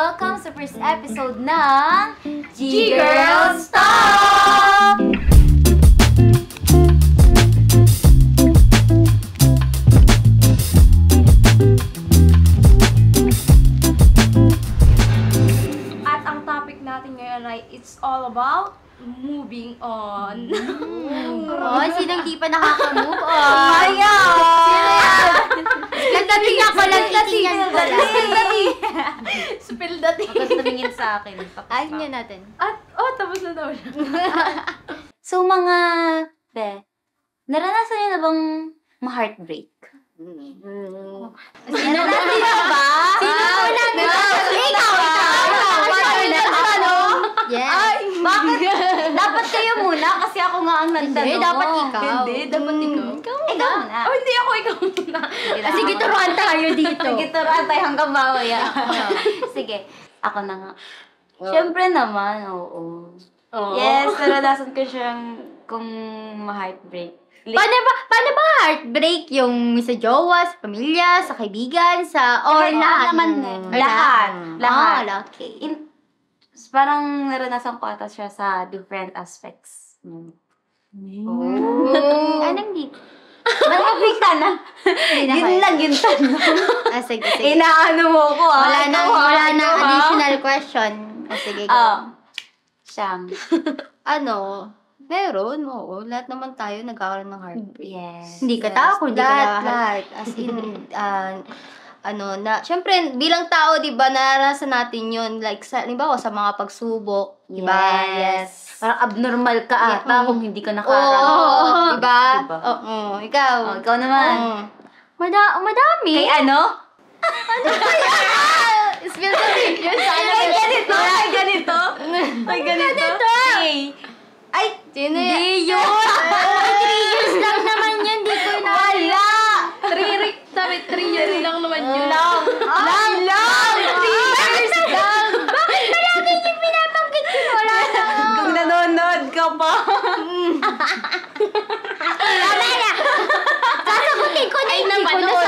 welcome sa first episode ng G-Girls Talk! At ang topic natin ngayon ay it's all about moving on. Oh, sinong di pa nakaka-move on? Ayaw! Sino yan? Lagdating ako, lagdating yan pala. Spill the tea. Huwag tumingin sa akin. Ayun niya natin. At, tapos na daw siya. So, mga be, naranasan niyo na bang ma-heartbreak? Naranasan niyo ba? Sino po lang? Ikaw! Yes. Bakit? Dapat kayo muna kasi ako nga ang nagtanong. Hindi, dapat ikaw. Hindi, dapat ikaw. Ikaw muna. Oh, hindi ako, ikaw muna. Sige, turuan tayo dito. Sige, turuan tayo hanggang mamaya. Sige, ako na nga. Siyempre naman, oo. Yes, naranasan ko siyang kung ma-heartbreak. Paano ba heartbreak? Yung sa jowa, sa pamilya, sa kaibigan, sa or lahat? Lahat. Okay. Parang naranasan ko ata siya sa different aspects. Anong di? Nag-heartbreak ka na. Yun lang yung tanong. Sige. Inaano mo ko Wala na additional question. Sige, go. Siyang. Meron, oo. Lahat naman tayo nagkakaroon ng heartbreak. Yes. Hindi ka tao, hindi ka lahat. As in, syempre, bilang tao, di ba, naranasan natin yun. Like, halimbawa, sa mga pagsubok, di ba? Yes. Parang abnormal ka ata kung hindi ka Oo, nakaranas. di ba? Diba? Oo, ikaw. Ikaw naman. Madami. Kay ano? Spill the tea. May ganito. Ay, Sino hindi yan? yun. 3 years lang naman yun, di ko na. Wala. 3 years lang naman yun. Lang. 3 years lang. Bakit palagi yung pinabanggit yun? Wala na. Kung nanonood ka pa. Wala na. Sasagutin ko na hindi ko na Napanood.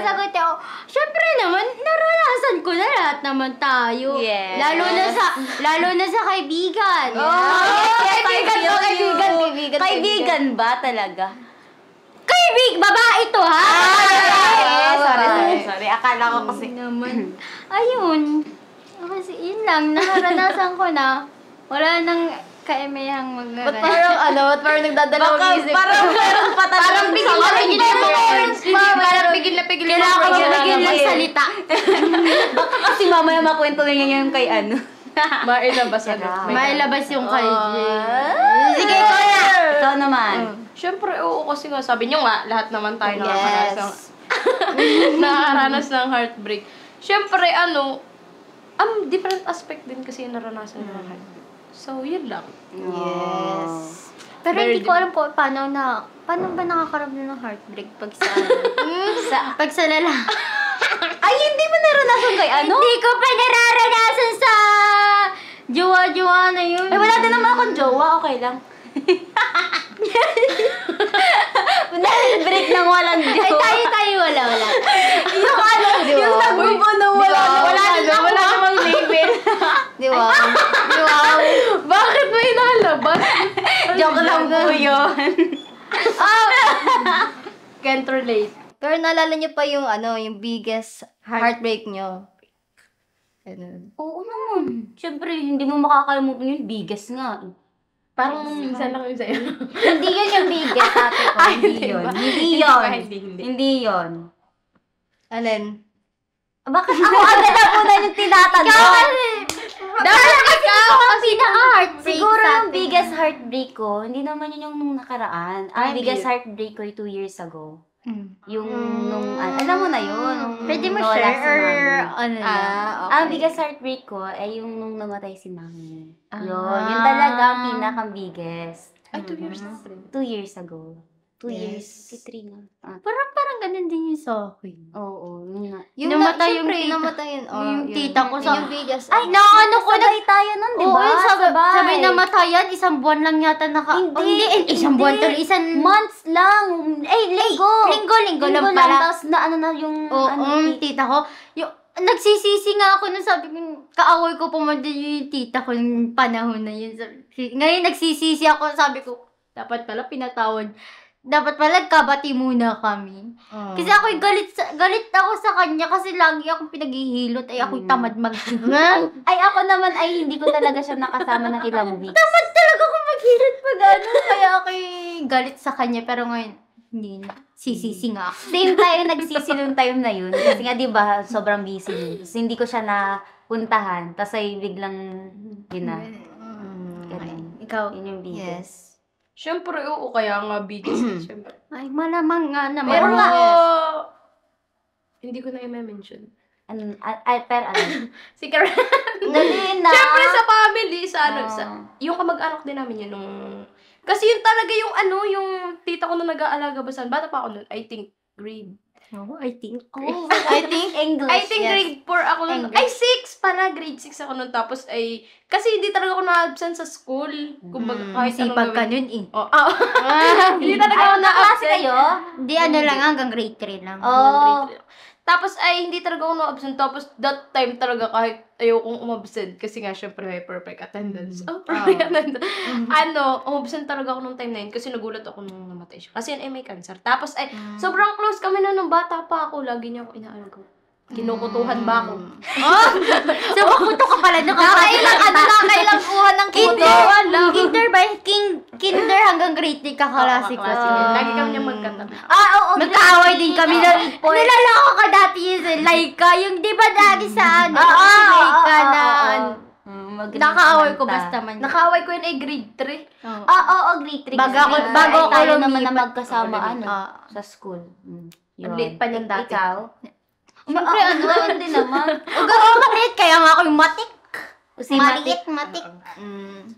sasagutin ko. Syempre naman, naranasan ko na lahat naman tayo. Yes. Lalo na sa kaibigan. Kaibigan ba talaga? Babae to, ha? Sorry. Akala ko kasi. Naman. Ayun. Kasi yun lang, naranasan ko na. Wala nang kaemehang Ba't parang nagdadalaw ang isip? Parang meron pa talaga. Parang bigil na pigil Kailangan ko lang lang salita. Baka kasi mamaya makwento niya yung kay ano. Mailabas Mailabas yung kay Sige, ikaw na. Ikaw naman. Siyempre, oo, kasi nga, sabi nyo nga, lahat naman tayo Yes. nakakaranas ng heartbreak. Siyempre, different aspect din kasi yung naranasan ng heartbreak. So, yun lang. Yes. Pero Very hindi ko alam po paano ba nakakaramdam ng heartbreak pag sa lalaki. Ay, hindi mo naranasan kay ano? Hindi ko pa nararanasan sa jowa-jowa na yun. Ay, wala din naman akong jowa. Okay lang. Break nang walang jowa. Ay, tayo wala. Yung nag-move on na wala namang label. Di ba? Bakit mo inalabas? Joke lang po yun. Can't relate. Pero naalala niyo pa yung yung biggest heartbreak niyo? Ganun. Oo naman. Siyempre, hindi mo makakalimutan yung biggest nga. Parang minsan lang yung sa'yo. Hindi yun yung biggest, ate ko. Hindi yun. Alin? Bakit ako agad na muna yung tinatanong? Dapat ikaw ang pinaka-heartbreak Siguro sa yung atin. biggest heartbreak ko, hindi naman yun yung nung nakaraan. Ang Hindi. biggest heartbreak ko ay 2 years ago. Yung nung, Mm. alam mo na yun. Pwede mo nawala share si or mami. okay. Ang biggest heartbreak ko ay yung nung namatay si mami. Ah. Yun talaga ang pinaka-biggest. Ay, 2 years na rin. 2 years ago. 2 Yes. years. Si 3 nga. Parang ganun din yung sa akin. Oo, yun nga. Namatay yung syempre, tita. namatay yun. Yung tita ko sa... Yung bigas. Ay, naano ko na... Sabay tayo nun, di Oo, ba? sabay namatayan. Isang buwan lang yata isang buwan tuloy. Months lang. Linggo lang lang. pala. Tapos na ano na yung... Tita ko. Yung, nagsisisi nga ako nung sabi ko, kaaway ko pumunta yung tita ko yung panahon na yun. Ngayon nagsisisi ako, sabi ko, dapat pala pinatawad. Dapat pala kabati muna kami. Kasi ako galit ako sa kanya kasi lagi akong pinaghihilot ay ako'y tamad mag... Ay, ako naman ay hindi ko talaga siya nakasama ng ilang weeks. Tamad talaga akong maghilot pag ano. Kaya ako'y galit sa kanya pero ngayon, hindi na. Sisisi nga ako. Same tayo nagsisi nung time na yun. Kasi nga, di ba, sobrang busy din. Kasi hindi ko siya napuntahan. Tapos ay biglang, yun na. Ganun. Ikaw? Yun yung biggest. Yes. Siyempre, oo, kaya nga biggest. Siyempre. Ay, malamang nga naman. Pero nga, Yes. hindi ko na i-mention. Pero ano? Si Karen. Dali na. Siyempre sa family, sa ano, Oo. yung kamag-anak din namin yun nung... Kasi yun talaga yung ano, yung tita ko na nag-aalaga ba saan. Bata pa ako nun, I think grade. Oh, I think. Oh, I think English. I think grade 4 ako nun. English. Ay, 6 pala. Grade 6 ako nun. Tapos ay... Kasi hindi talaga ako na-absent sa school. Kumbaga, kahit anong Sipag ka gawin. nun eh. Oh, hindi talaga Ay, ako klase na-absent. kayo? Di ano lang, hanggang grade 3 lang. Oh. Tapos ay hindi talaga ako na-absent. Tapos that time talaga kahit ayokong umabsent. Kasi nga syempre may perfect attendance. Oh, perfect attendance. Umabsent talaga ako nung time na yun. Kasi nagulat ako nung namatay siya. Kasi yun ay may cancer. Tapos ay sobrang close kami na nung bata pa ako. Lagi niya ako inaalaga. Kinukutuhan ba ako? So, kuto ka pala. Nakailang kuha ng Kinder ba? Kinder hanggang grade 3 kaklase ko. Lagi kami niyang magkatabi. Oo. Magkaaway din kami. Nilalako ka dati yun sa Laika. Yung di ba dati sa ano? Si Laika na... Nakaaway ko basta man. Nakaaway ko yun ay grade 3. Oo, grade 3. Bago ako tayo naman na lumipat. magkasama sa school. Ang liit pa niyan dati. Ikaw? Siyempre, Ano din naman. Gano'n maliit. Kaya nga ako yung matik. Si Matik.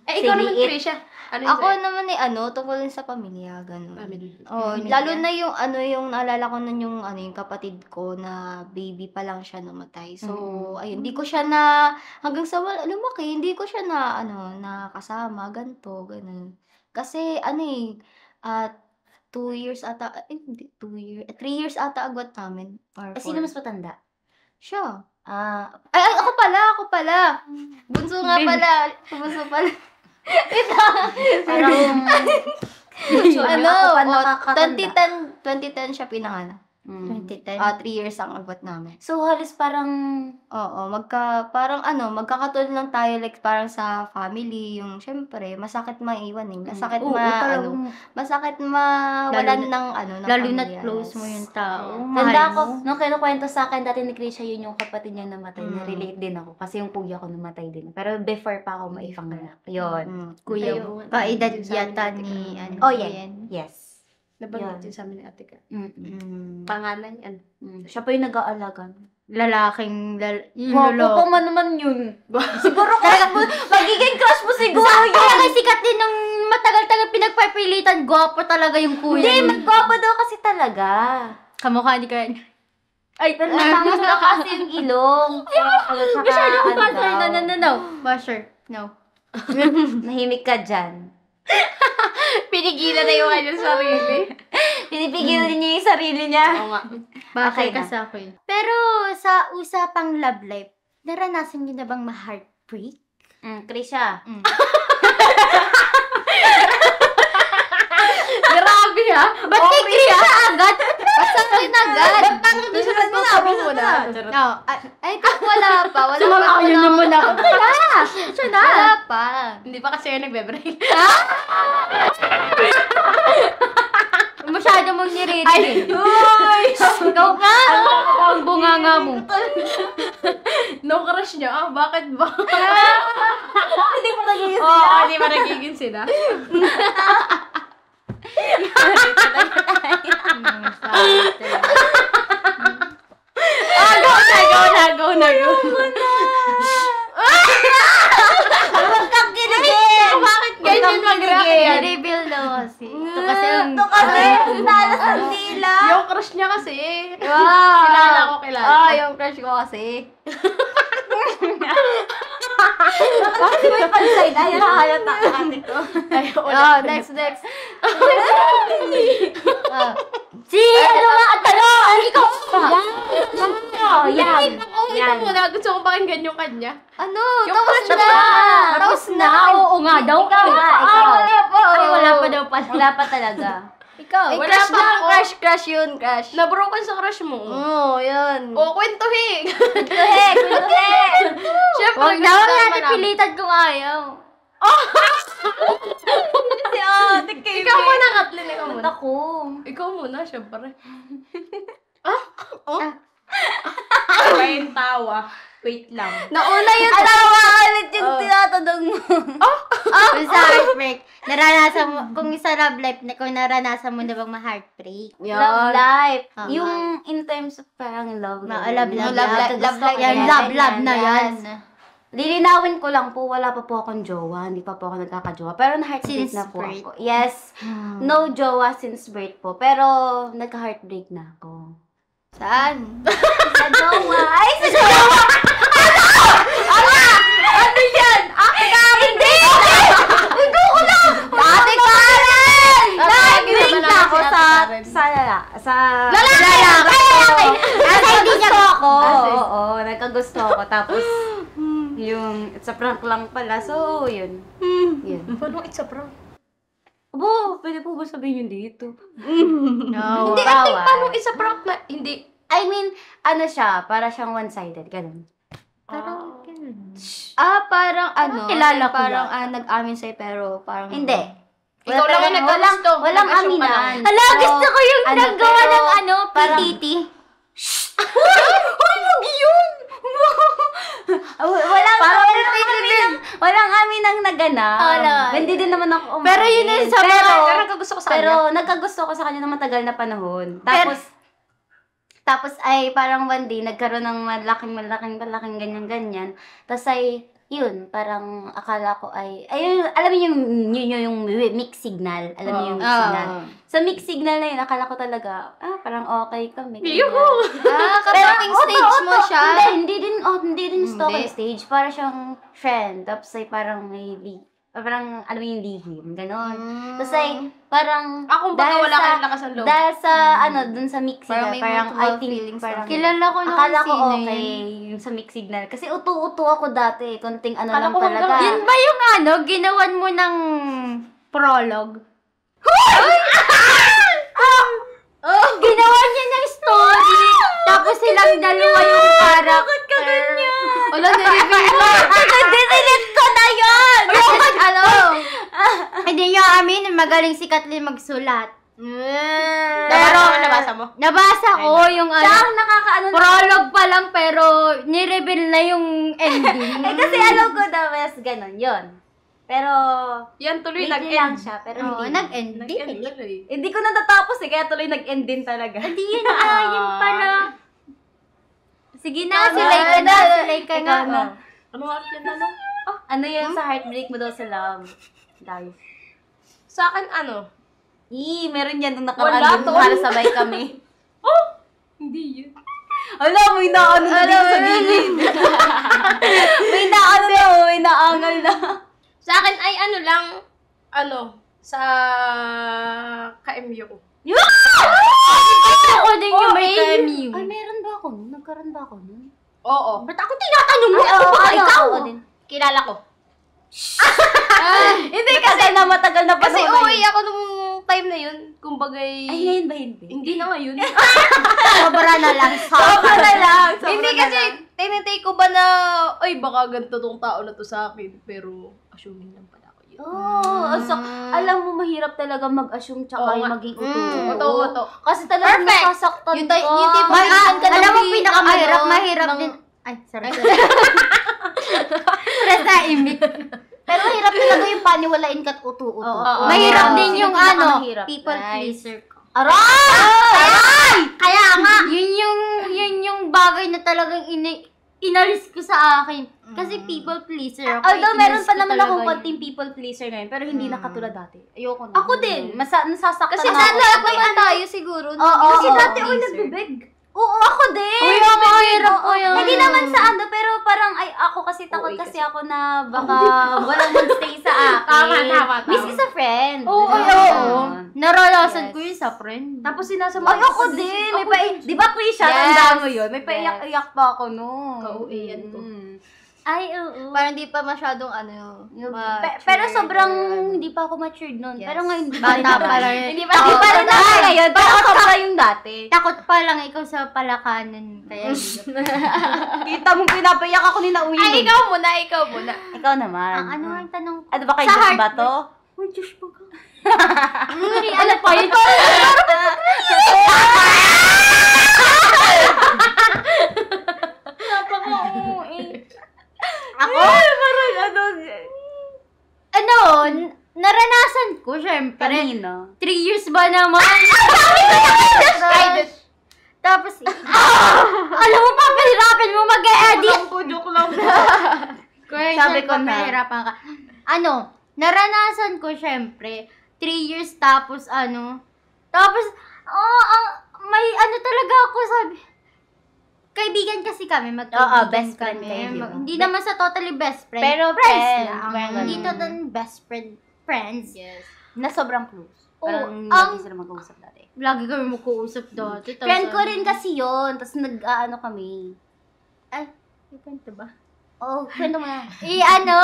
Eh, ikaw naman, liit. Trisha. Ano Ako naman tungkol din sa pamilya, ganun. Lalo na yung yung naalala ko nun yung yung kapatid ko na baby pa lang siya namatay. So, ayun, hindi ko siya hanggang sa lumaki, hindi ko siya nakasama, ganun. Kasi, 2 years ata, hindi, 2 years, 3 years ata agwat namin. Or Sino 4. mas matanda? Siya. Ay, Ako pala. Bunso nga pala. Bunso pala. parang... Ako pa 2010. 2010 siya pinanganak. 2010. 3 years ang agwat namin. So, halos parang... Oo, magkakatulad lang tayo like parang sa family, yung syempre, masakit maiwan Masakit masakit mawalan ng Lalo pamilya. na't close mo yung tao. Tanda ko, nung kinukwento sa akin dati ni Krisha, yun yung kapatid niya namatay. Na-relate din ako. Kasi yung kuya ko namatay din. Pero before pa ako maipanganak. Yun. Kuya Ayun. mo. Kaedad yata Ate ni... Oh, yeah. Yes. Nabanggit din sa amin ni Ate Ka. Mm-mm. Pangalan yan. Siya pa yung nag-aalaga. Lalaking... Yung Wow, lolo. ko man naman yun. Siguro crush mo, magiging crush mo siguro yun. Kaya sikat din ng matagal-tagal pinagpapilitan. Gwapo talaga yung kuya. Hindi, magpapa daw kasi talaga. Kamukha ni Karen. Ay, Natangos na kasi yung ilong. masyado ko basher. No. Basher. No. Nahimik ka dyan. Pinigilan na yung kanyang sarili. Pinipigilan din niya yung sarili niya. Oo nga. Basher Okay ka na. sa akin. Pero sa usapang love life, naranasan niyo na bang ma-heartbreak? Krisha. Grabe ha. Ba't kay Krisha agad? Basta akin agad. Susunod mo na. Muna. No. Ay, wala pa. Sumama kayo na muna. Siya na. Wala pa. Hindi pa kasi yung nagbe-break. Masyado mong niririnig. Ay! Uy! Ikaw ka! Ang bunganga mo. No crush niya. Bakit ba? Hindi mo nagiging Oo, hindi ba nagiging sila? Go na. Huwag kang kiligin! Bakit ganyan mag-react? I-reveal daw kasi. Ito kasi ang... Ito kasi, nalas ang dila. Yung crush niya kasi, Wow! Kilala. Yung crush ko kasi. Kasi may pansay na, yan hahalata ang ate ko. Next. Si, ano ba? Ang tanong! Ikaw pa! Yan. Ito muna, gusto kong pakinggan yung kanya. Ano? Yung Tapos crush na! na. Tapos na! Oo nga daw. Ikaw nga, ikaw. Wala pa. Ay, wala pa daw pala. Wala pa talaga. Ikaw. Wala Crush pa na. ako. Crush yun. Crush. Nabroken sa crush mo. Oo, yun. O, kwentuhin. Siyempre, Huwag gusto daw naman natin namin. pilitan kung ayaw. Si ate kayo. Ikaw muna, Kathleen. Ikaw muna. Ako. Ikaw muna, syempre. Iba yung tawa. Wait lang. Nauna yung Tawa ulit yung tinatanong mo. Kung sa heartbreak, naranasan mo, kung sa love life, kung naranasan mo na bang ma-heartbreak? Love life. Tama. Yung in terms of parang love. Love Gusto ko yan, love na yan. Lilinawin ko lang po, wala pa po akong jowa. Hindi pa po ako nagkakajowa. Pero na-heartbreak Since na po birth? ako. Yes. No jowa since birth po. Pero nagka-heartbreak na ako. Saan? Sa jowa. Ay, sa jowa! Ano yan? Hindi! Hindi ko lang! Dati Karen! Nag-break na ako sa lalaki. Kasi hindi niya ako. Oo, nagkagusto ako. Tapos, yung, it's a prank lang pala. So, yun. Yun. Paano it's a prank? Abo, pwede po ba sabihin yun dito? No. Hindi, I think paano it's a prank na, hindi. I mean, ano siya, para siyang one-sided, ganun. Parang, Parang ano? kilala ko Parang lang. nag-amin sa'yo pero parang... Hindi. Ikaw lang yung nagkagusto. Walang Nag-assume ka lang. aminan. Hala, gusto ko yung Ano, naggawa pero ng parang- PTT. Walang aminang naganap. Wala. Hindi din naman ako umamin. Pero yun yung sa mga- Pero nagkagusto ko sa Pero kanya. nagkagusto ko sa kanya ng matagal na panahon. Tapos ay parang one day nagkaroon ng malaking ganyan-ganyan. Tapos ay yun, parang akala ko ay alam mo yung mixed signal. Alam mo yung mixed signal. Sa mixed signal na yun, akala ko talaga, parang okay kami. Yuhu! Stalking stage mo siya. Hindi din stalking stage. Para siyang friend. Tapos ay parang may parang alam mo yung lihim, gano'n. Tapos ay parang Akong baga wala kayong lakas ng loob. dahil sa dun sa mix Parang signal, may parang I mutual think feelings parang lang. Kilala ko na akala ko sino okay yun. yung sa mix signal. Kasi uto-uto ako dati, konting ano Akala lang ko talaga. Yun ba yung ano, ginawan mo ng prologue? Ginawa niya ng story. Tapos silang dalawa yung character. Bakit ka ganyan? Wala, na-reveal mo. Delete ko na yun! Ano? Hindi niyo amin, magaling si Kathleen magsulat. Nabasa mo? Nabasa ko yung Siya ano, ang nakakaano na. prologue pa lang pero ni-reveal na yung ending. Kasi alam ko na mas ganun, yun. Pero, Yan tuloy hindi lang nag-end. siya. Pero Oo, hindi. nag-end. Nag-end tuloy. Hindi ko natatapos kaya tuloy nag-end din talaga. Hindi yun yun pala. Sige na, Ikaw silay ka na, silay ka Ikaw na. na. Ano nga yan ano? Ano yun sa heartbreak mo daw sa love? Life. Sa akin ano? Meron yan nung Wala, nakaraan tol. para sabay kami. Hindi yun. Alam, may naano na dito sa gilid. May naangal na. Sa akin ay ano lang, sa ka-MU ko. Ako din yung may Ay, meron ba ako nun? Nagkaroon ba ako nun? Oo. Ba't ako tinatanong mo? Ay, Ako ba ano, ikaw? ako din. Kilala ko. Hindi kasi matagal na Kasi panahon na uwi yun. ako nung time na yun. Kumbagay... Ay, ngayon ba hindi? Hindi na ngayon. Sobra na lang. Sobra na lang. Hindi kasi, tinitake ko ba na, ay baka ganito tong tao na to sa akin. Pero, assuming lang pala ako yun. So, alam mo, mahirap talaga mag-assume tsaka Oo nga. maging uto. Oto. Kasi talagang Perfect. nasasaktan Yung ka. tipo Alam mo, pinakamahirap, mahirap din. Ay, sorry. Stress na imik. Pero mahirap talaga yung paniwalain ka't uto-uto. Oo. Mahirap din yung Sino ano, pinakamahirap? people Nice. pleaser ko. Aray! Kaya nga, yun yung bagay na talagang inalis ko sa akin. Kasi people pleaser ako. Although meron inalis pa ko naman talaga akong yun. konting people pleaser ngayon, pero hindi na katulad dati. Ayoko na. Ako din. Nasasaktan Kasi na ako. lahat naman tayo siguro. Oo, Kasi oo, dati oo. ako nagbibig. ano, pero parang, ako kasi takot kasi ako na baka walang magstay sa akin. Tama. Miss is a friend. Oo. Naranasan ko yun sa friend. Tapos sinasama Ako din. Di ba, Krisha, tanda mo yun? May paiyak-iyak pa ako noon. Kauiyan to. Ay, oo. Parang di pa masyadong Pero sobrang hindi pa ako matured noon. Yes. Pero ngayon, Bata pa lang. Hindi pa rin ako ngayon. Pero sobra yung dati. Takot pa lang ikaw sa palakanan. Kaya Kita mo, pinapayak ako ni Nauwi. Ay, ikaw muna. Ikaw naman. ano ang tanong ko? Ano ba kayo Sa Diyos heart- ba to? Uy, Diyos ba ka? Ano pa yun? Ako? Ano, naranasan ko, syempre. Kanino? 3 years ba naman? Tapos, alam mo pa, pahirapan mo mag-edit. Joke lang. Sabi ko na. Pahirapan ka. Ano, naranasan ko, syempre, 3 years tapos, may ano talaga ako, sabi, kaibigan kasi kami, magkaibigan best friend kami. kayo, di ba? Hindi naman sa totally best friend. Pero friends friend, lang. parang Hindi ganun. totally best friends. Yes. Na sobrang close. Parang Oo, lagi sila mag-uusap dati. Lagi kami magkuusap dati. Tapos, Friend ko rin kasi yun. Tapos nag-ano kami. Ay, may kwento ba? Oh, friend mo na. Ano?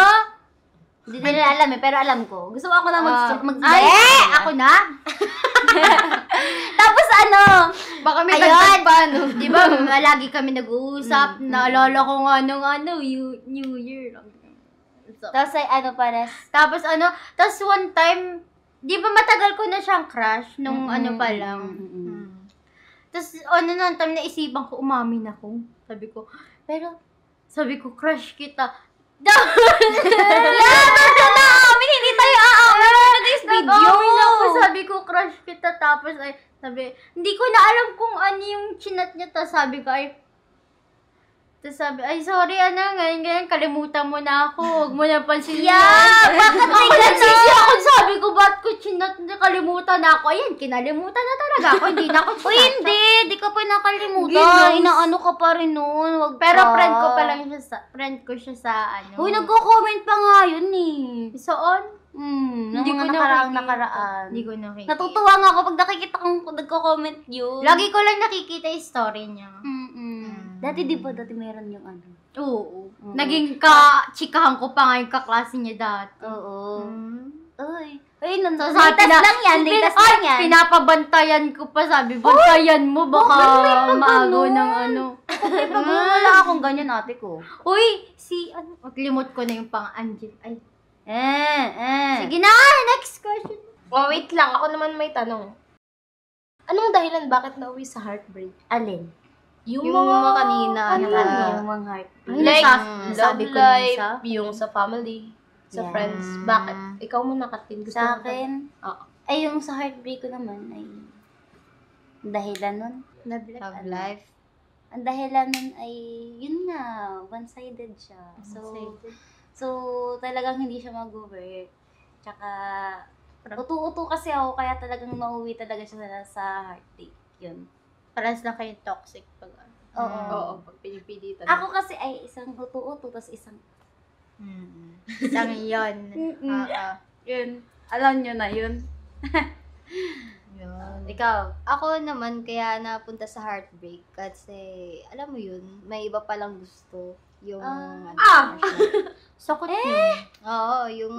Hindi nila alam pero alam ko. Gusto ko ako na Ay, ako na? Tapos Baka may Ayun. dagdag pa, no? Di ba, lagi kami nag-uusap. Naalala ko nga nung New Year. tapos ay pares. Tapos tapos one time, di ba matagal ko na siyang crush nung pa lang. Tapos nung time naisipan ko, umamin ako. Sabi ko, crush kita. Hindi tayo aamin sa this video. Nag-amin ako, sabi ko, crush kita. Tapos hindi ko na alam kung ano yung chinat niya. Tapos sabi ko, sorry, ngayon, kalimutan mo na ako. Huwag mo na pansinin. Bakit may Nagsisi ako, sabi ko, ba't ko chinat na kalimutan na ako? Ayan, kinalimutan na talaga ako. Hindi na ako chinat. Hindi ko pa nakalimutan. Inaano ka pa rin noon. Wag Pero ka. friend ko siya sa Uy, nagko-comment pa nga yun eh. Soon? Hindi ko nakaraan. Hindi ko nakikita. Natutuwa nga ako pag nakikita kong nagko-comment yun. Lagi ko lang nakikita yung story niya. Dati di ba meron yung Oo. Naging ka-chikahan ko pa nga yung kaklase niya dati. Oo. Ay, So, latest lang yan. Latest lang yan. Pinapabantayan ko pa, sabi, bantayan mo, baka maago ng Pag wala akong ganyan ate ko. Uy, maglimot ko na yung pang-Angel. Ay. Sige Sige na, next question. Oh, wait lang. Ako naman may tanong. Anong dahilan bakit nauwi sa heartbreak? Alin? Yung mga kanina, Yung mga heart. Like, nasabi love ko na life, isa. yung sa family, sa Yeah. friends. Bakit? Ikaw muna, Katin. Gusto Sa mo akin, Oo. ay yung sa heartbreak ko naman ay dahilan nun. Love life. Ang dahilan nun ay, yun nga, one-sided siya. So talagang hindi siya mag-work. Tsaka, utu-utu kasi ako, kaya talagang mauwi talaga siya sa heartbreak. Yun. Parang lang kayong toxic pag Oo, pag pinipilitan. Ako kasi ay isang utu-utu, tapos isang... Isang yun. Yun. Alam nyo na yun. Yun. Ikaw. Ako naman, kaya napunta sa heartbreak kasi, alam mo yun, may iba palang gusto. Yung, Sakot Oo, yung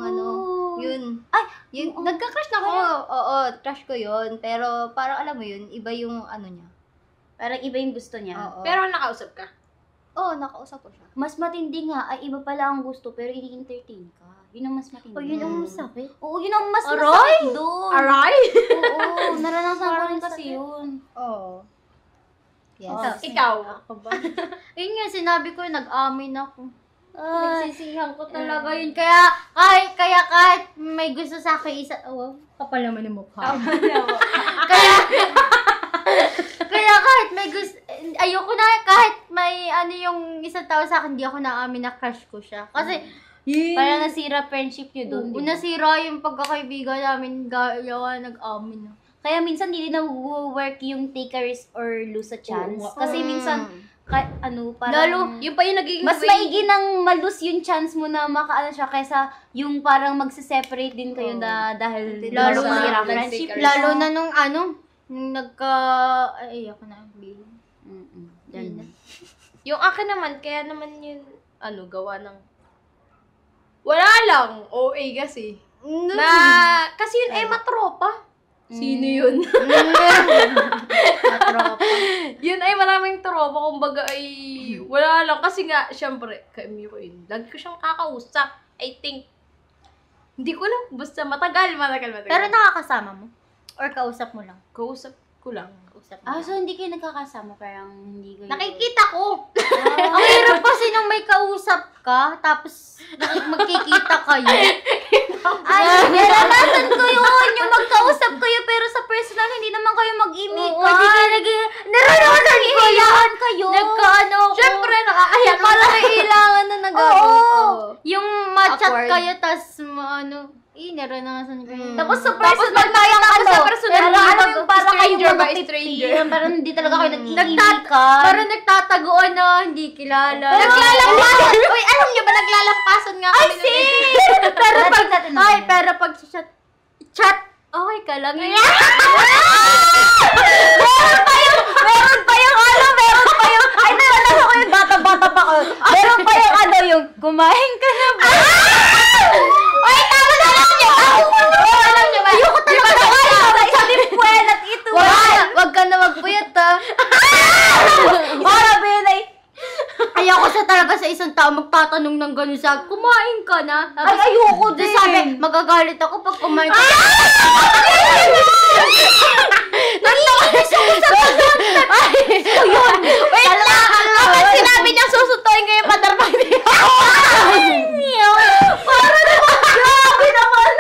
yun. Ay! Nagka-crush na ako. Oo, crush ko yun. Pero parang alam mo yun, iba yung niya. Parang iba yung gusto niya. Oo. Pero nakausap ka? Oo, nakausap ko siya. Mas matindi nga, ay iba pala ang gusto, pero i-entertain ka. Yun ang mas matindi. yun ang masakit. Oo, yun ang mas Aray! masakit doon. Aray! Oo, naranasan ko rin kasi yun. Oo. Yes. Oh, Ikaw. Ako ba? Yun nga, sinabi ko, nag-amin ako. Nagsisihan ko talaga yun. Kaya kahit may gusto sa akin kapal naman ng mukha. Kaya kahit may gusto, ayoko na, kahit may yung isang tao sa akin, hindi ako naamin na crush ko siya. Kasi, Parang nasira friendship nyo doon. Oo, nasira yung pagkakaibigan namin, nag-amin na. Kaya minsan hindi na work yung take a risk or lose a chance. Oo. Kasi minsan, parang... Lalo, yung pa yung nagiging mas maigi nang malus yung chance mo na makaano siya kaysa yung parang magse-separate din kayo na dahil Lalo masira na, friendship. lalo na nung nung ako na ang bilin. Ganun. Yung akin naman, kaya naman yun, gawa ng... Wala lang, OA kasi. Kasi yun ay matropa. Sino yun? Matropa. Yun ay maraming tropa, kumbaga ay wala lang. Kasi nga, syempre, kami ko yun. Lagi ko siyang kakausap. I think, hindi ko lang, basta matagal. Pero nakakasama mo? Or kausap mo lang? Kausap ko lang. So hindi kayo nagkakasama, parang hindi kayo... Nakikita ko! Ang hirap kasi nung may kausap ka, tapos magkikita kayo. Ay, naranasan ko yun! Yung magkausap kayo, pero sa personal, hindi naman kayo mag-imikan. Hindi kayo naranasan ko yan! kayo. Syempre, nakakahiya. Parang kailangan na nagagawin. Yung ma-chat Awkward. kayo, tas naranasan ko yun. Tapos sa Tapos personal, pag parang sa personal, yung parang kayo stranger ba, mga stranger? parang hindi talaga kayo nag-iimikan. Parang nagtataguan na hindi kilala. Naglalampasan! Uy, alam niyo ba, naglalampasan nga kami. Pero pag chat, okay ka lang. Ay, nalala ko yung bata-bata pa ko. Meron pa yung yung kumain ka na ba? Ay, tama na lang niya! Alam niyo ba? Ayoko talaga na Sa isang limpuan at ito. Wag ka na magpuyat, ha? Para benay. Ayoko sa talaga sa isang tao magtatanong ng gano'n sa kumain ka na? Ay, ayoko din. Sabi, magagalit ako pag kumain ka. Wait lang! Kapag sinabi niya susuntuin kayo padarpag niya. Grabe naman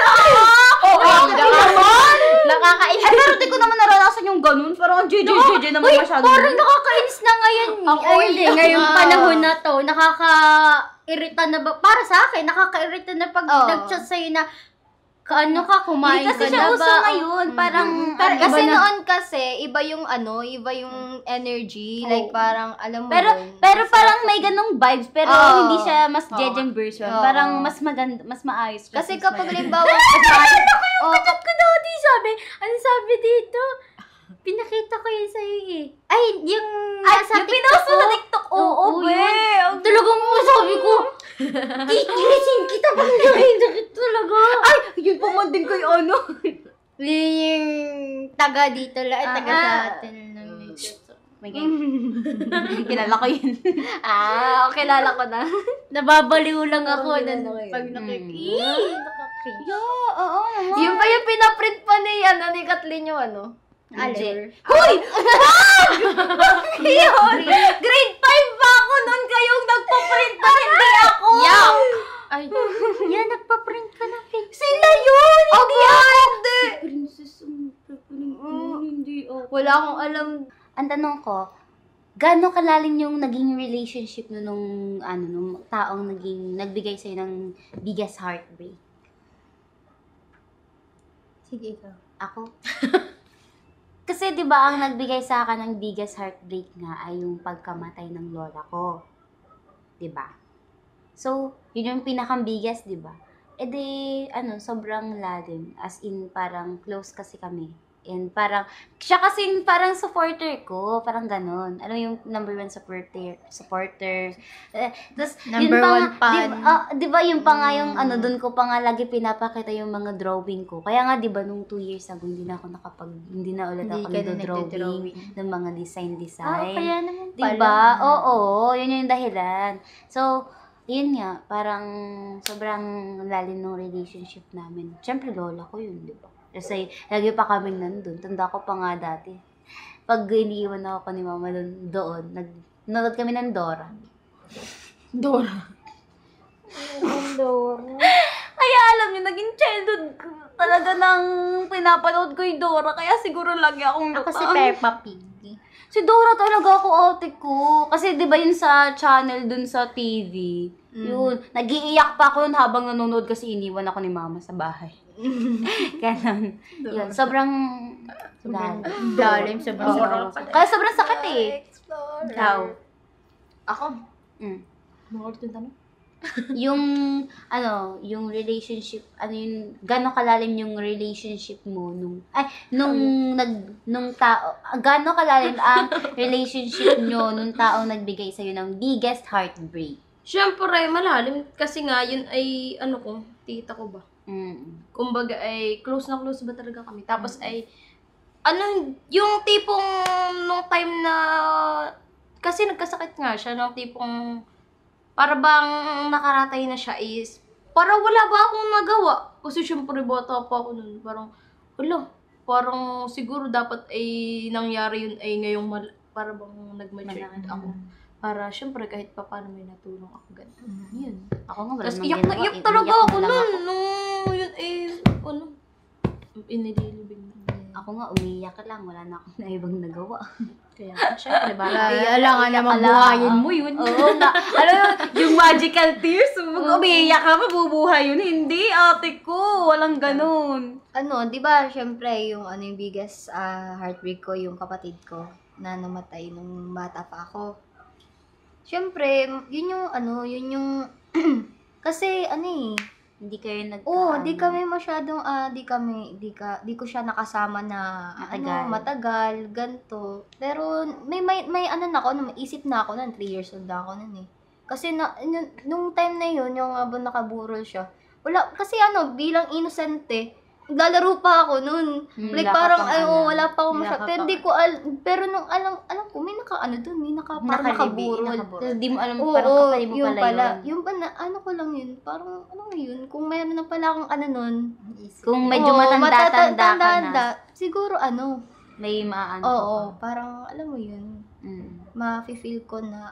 Nakakainis. pero di ko naman naranasan yung ganun. Parang JJ naman masyado. Parang nakakainis na ngayon. Ngayong panahon na to, nakaka-irita na ba? Para sa akin, nakaka-irita na pag nag-chat sa'yo na kaano ka, kumain Hindi kasi ka siya na uso ba? ngayon. Parang, Kasi iba na. noon kasi, iba yung energy. Like, parang, alam mo Pero, yun. pero parang may ganong vibes, pero Oo. hindi siya mas jejeng version. Oo. Parang mas maganda, mas maayos. Kasi mas kapag maganda. limbawa, Chat ko daw, di sabi. Ano sabi dito? Pinakita ko yun sa'yo eh. Ay, yung nasa yung pinost mo sa TikTok. Oo, be. Talagang sabi ko, kikilising kita pag nakita kita talaga. Ay, yun pa man din kayo, ano. Yung taga dito lang, taga sa atin. May kilala ko yun. kilala ko na. Nababaliw lang ako kilala ko yun. pag nakaka-cringe. Oo naman. Yung pa yung pinaprint pa ni Kathleen yung Alin? Hoy! Yun! Grade 5 ba ako nun kayong nagpa-print na hindi ako? Ay, Yan, nagpa-print ka na picture. Sila yun! Hindi ako! Princess, Hindi ako. Wala akong alam. Ang tanong ko, gaano kalalim yung naging relationship nung taong nagbigay sa'yo ng biggest heartbreak? Sige ikaw. Ako? Kasi 'di ba ang nagbigay sa akin ng biggest heartbreak nga ay yung pagkamatay ng lola ko. 'Di ba? So, yun yung pinakang-biggest, 'di ba? Sobrang lalim, as in parang close kasi kami. And parang siya kasi parang supporter ko, parang ganon. Ano yung number 1 supporter. Tapos Number yun 1 fan. Di ba yung pa nga yung doon ko pa nga lagi pinapakita yung mga drawing ko. Kaya nga di ba nung 2 years ago hindi na ulit ako nagdo-drawing ng mga design. Kaya naman pala. Diba? Oo, yun yung dahilan. So, yun nga, parang sobrang lalim ng relationship namin. Siyempre, lola ko yun, di ba? Kasi lagi pa kaming nandun. Tanda ko pa nga dati. Pag iniiwan ako ni mama doon, nanonood kami ng Dora. Dora. Kaya alam niyo, naging childhood ko talaga nang pinapanood ko yung Dora. Kaya siguro lagi akong Ako si Peppa Pig. Si Dora talaga ako, ate ko. Kasi di ba yun sa channel dun sa TV? Yun. Nag-iiyak pa ako habang nanonood kasi iniwan ako ni mama sa bahay. Ganon. Yun. Sobrang lalim. Lalim, sobrang Kaya sobrang sakit eh. Ikaw. Ako? Mm. Mga ulit yung tanong? Yung, yung relationship, gano'ng kalalim yung relationship mo nung tao, gano'ng kalalim ang relationship nyo nung taong nagbigay sa'yo ng biggest heartbreak? Siyempre, malalim. Kasi nga, yun ay, tita ko ba? Kumbaga ay, close na close ba talaga kami? Tapos ay, yung tipong, nung time na, kasi nagkasakit nga siya, nung tipong, para bang nakaratay na siya is, para wala ba akong nagawa? Kasi syempre bata pa ako nun. Parang siguro dapat ay nangyari yun ay ngayong para bang nag-mature ako. Para syempre kahit pa paano may natulong ako ganun. Yun. Ako nga wala Tapos namang iyak na ginawa, iyak talaga ako na lang nun. ako. Nung yun ay, inililibing na. Ako nga, umiiyak lang. Wala na akong naibang nagawa. Kaya, syempre, Alam nga naman buhayin mo yun. Oo nga. Alam mo, yung magical tears, umiiyak ka, mabubuhay yun. Hindi, ate ko. Walang ganun. Di ba, syempre, yung yung biggest heartbreak ko, yung kapatid ko na namatay nung bata pa ako. Syempre, yun yung kasi Hindi kayo di kami masyadong di ko siya nakasama na matagal ganto. Pero may isip na ako nun, 3 years old na ako nun eh. Kasi nung time na yun, yung habang nakaburol siya, wala kasi bilang inosente, naglalaro pa ako nun. Like parang wala pa ako masyado. Pero di ko pero nung alam ko may parang nakaburol. Hindi mo alam, parang kapali mo pala yun. Yung pala, ko lang yun, parang yun, kung mayroon na pala akong nun. Kung medyo matanda-tanda ka na. Siguro may maano Oo, ka pa. parang alam mo yun, ma-feel ko na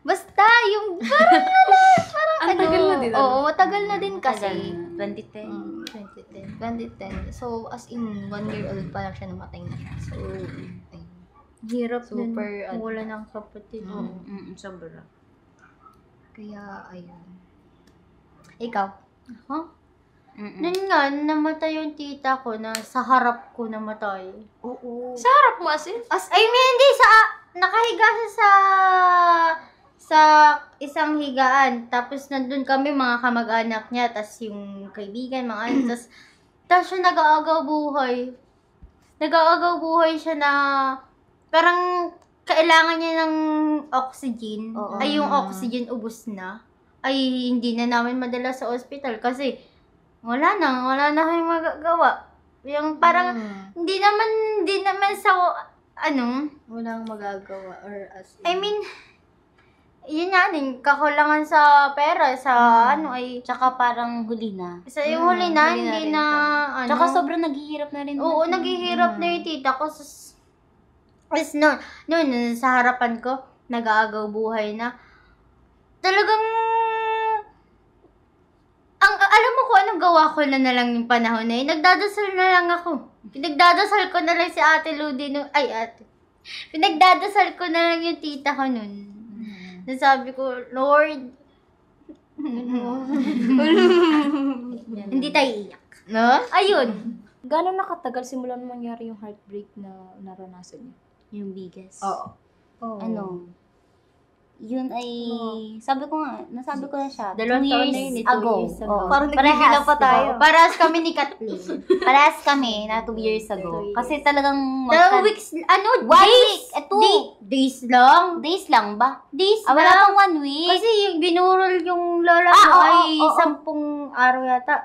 basta yung parang tagal na din. Oo, matagal na din kasi. 2010. 2010. So, as in, 1 year old pa lang siya, namatay na siya. So, ayun. Hirap Super, din. Wala ng kapatid. Sobra. Kaya, ayun. Ikaw? Nun nga, namatay yung tita ko na sa harap ko namatay. Oo. Sa harap mo asin? Hindi nakahiga siya sa isang higaan. Tapos nandun kami mga kamag-anak niya, tas yung kaibigan, mga ano. tas siya nag-aagaw buhay. Nag-aagaw buhay siya na parang kailangan niya ng oxygen. Oo. Ay, yung oxygen ubos na. Ay, hindi na namin madala sa ospital kasi wala na kayong magagawa. Yung parang, hindi naman sa, Walang magagawa or as in. I mean, yun nga din, kakulangan sa pera, Tsaka parang huli na. sa yung huli na, huli na hindi rin na, Tsaka sobrang naghihirap na rin. oo, naghihirap na yung tita ko. Tapos noon, sa harapan ko, nag-aagaw buhay na. Talagang, alam mo kung anong gawa ko na lang yung panahon na yun? Nagdadasal na lang ako. Pinagdadasal ko na lang si Ate Ludi Pinagdadasal ko na lang yung tita ko nun. Nasabi ko, Lord, hindi tayo iyak. No? Ayun. Gano'n nakatagal simulan mangyari yung heartbreak na naranasan niyo? Yung biggest. Oo. Yun ay, nasabi ko na siya. 2 2 years years ago. ago. Parang nagbibilang pa tayo. Parehas kami ni Kathleen. Parehas kami na 2 years ago. Kasi talagang Weeks, One days. week. Days lang. Days lang ba? Days Wala lang. pang 1 week. Kasi yung binurol yung lola ko oo, ay oo. 10 araw yata.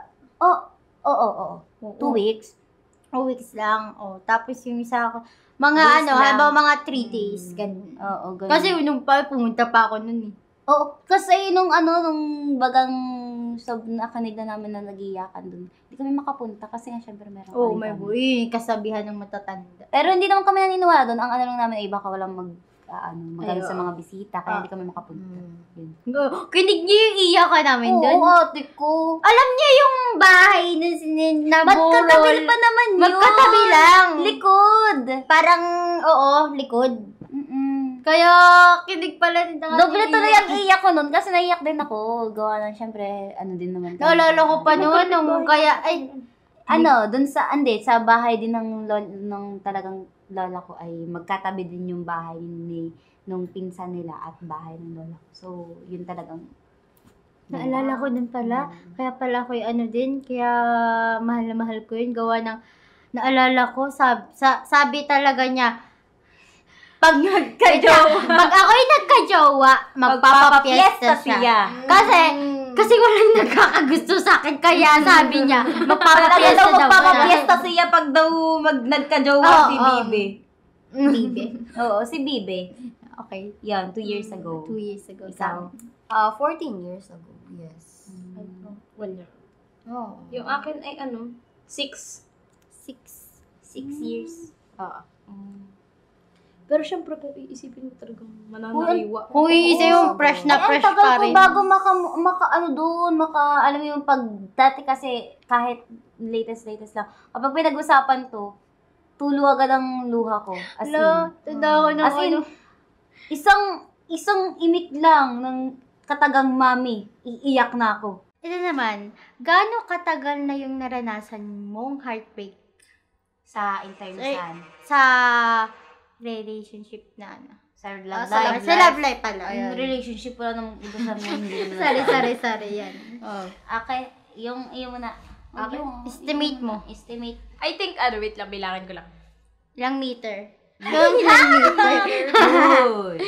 Oo. 2 weeks. 2 weeks lang. Tapos yung isa ko, mga Days lang. halimbawa mga 3 days. Ganun. Oo, ganun. Kasi nung pumunta pa ako nun eh. Oo, kasi nung bagang nakanig na namin na nagiiyakan dun, hindi kami makapunta kasi nga syempre meron May kami. buhay. Kasabihan ng matatanda. Pero hindi naman kami naniniwala doon. Ang lang namin ay baka walang magaling sa mga bisita, kaya hindi kami makapunta. Yun. Kinig niyo yung iyakan namin doon. Oo, ate ko. Alam niya yung bahay na Magkatabi pa naman yun. Magkatabi lang. Likod. Parang, likod. Kaya, kinig pala rin na Doble tuloy ang iyak ko nun kasi naiyak din ako. Gawa lang, syempre, din naman. Naalala ko pa noon, kaya, Dun sa bahay din ng talagang lola ko ay magkatabi din yung bahay nung pinsan nila at bahay ng lola ko. So, yun talagang Naalala ko din pala. Kaya pala ako din. Kaya mahal na mahal ko yun. Gawa ng, naalala ko, sabi talaga niya, pag ako'y nagka-jowa, magpapapiesta siya. Kasi walang nagkakagusto sa akin. Kaya sabi niya, magpapapiesta daw. Magpapapiesta siya pag daw nagka-jowa si Bibe. Bibe. Oo, si Bibe. Okay. Yan, 2 years ago. 2 years ago. Ikaw? 14 years ago. Yes. 1 year. Oh. Yung akin ay 6. 6 years. Oo. Pero syempre, kung iisipin mo talagang mananariwa. Kung iisa yung fresh na fresh Ang tagal pa ko rin. bago alam mo yung pag, dati kasi kahit latest lang, kapag pinag-usapan to, tulo agad ang luha ko. As in, tanda ko ng as in, isang imik lang ng katagang mami, iiyak na ako. Ito naman, gaano katagal na yung naranasan mong heartbreak In terms sa relationship na sa Sa love life pala. Yung relationship wala namang iba sa mga Sorry, yan. Okay, yung muna. Okay. Estimate mo. Estimate. I think, wait lang, bilangin ko lang. Ilang meter? Ilang meter? Good.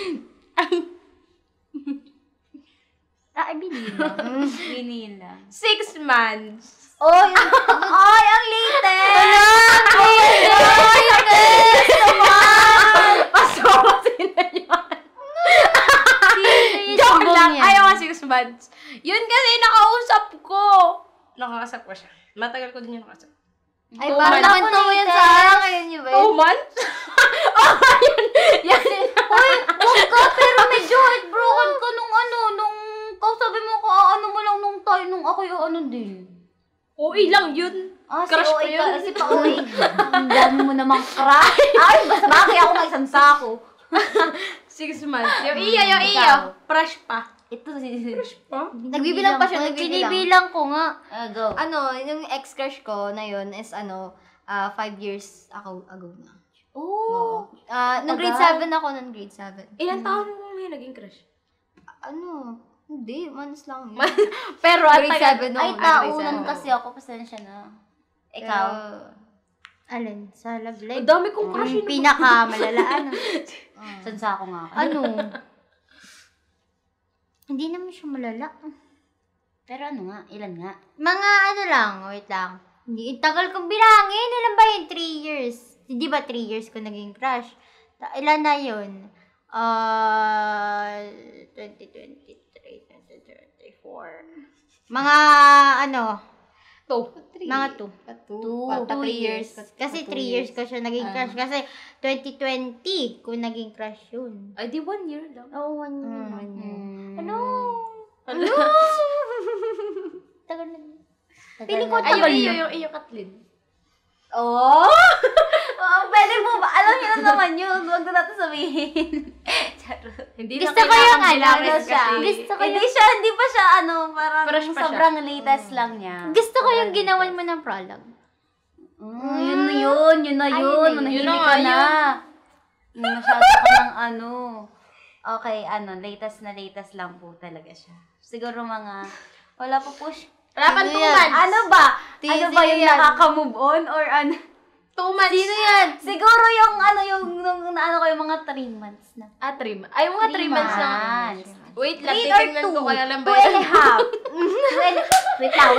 Binila. Binila. 6 months. Oy, ang latest! Pasotin na yun. Joke lang. Ayaw nga 6 months. Yun kasi nakausap ko. Nakakausap ko siya. Matagal ko din yung nakausap. Ay, 2 parang months. naman to yan sa ngayon yun ba 2 months? Yan. Huwag ka, pero medyo heartbroken ka nung sabi mo ka, mo lang nung ako yung din. OA lang yun. Crush ko ko yun. Kasi pa OA. Ang dami mo namang crush. Ay, basta kaya ako may isang sako. 6 months. Yung iyo. Fresh pa. Ito Fresh pa? Nagbibilang pa siya, nagbibilang. Binibilang ko nga. Go. Yung ex-crush ko na yun is 5 years ago na. Oo. Nung grade 7 ako, grade 7. Ilan taon mo may naging crush? Hindi, months lang yun. Pero grade 7 nung Ay, taunan kasi ako. Pasensya na. Ikaw? Alin? Sa love life? Ang dami kong crush Yung pinaka-malala, Sansa ako nga. Hindi naman siya malala. Pero ilan nga? Mga wait lang. Hindi, tagal kong bilangin. Ilan ba yun? 3 years. Hindi ba 3 years ko naging crush? Ilan na yun? 2023, 2024. Mga mga 2. 2 years. Kasi 3 years ko siya naging crush. Kasi 2020 ko naging crush yun. Ay, di 1 year lang. Oh, 1 year. Ano? Tagal na. Feeling ko Ay, tagal yung iyo, Kathleen. Oh! Pwede mo ba? Alam niyo na naman yun. Huwag na natin sabihin. Charot. Hindi Gusto na ko yung kailangan siya. Gusto ko Hindi pa siya, parang Fresh pa siya. sobrang latest lang niya. Gusto ko yung ginawan mo ng prologue. Yun na yun. Yun na Manahimik yun. ka na. Masyado ka ng Okay, latest lang po talaga siya. Siguro wala pa po siya. Wala pa 2 months. Ano ba yung yan. nakaka-move on or 2 months. Sino yan? Siguro yung yung mga 3 months na. 3 months. Ay, mga 3 months lang. Wait lang, 3 or titignan 2. ko kaya lang ba 2 and a half. Wait lang.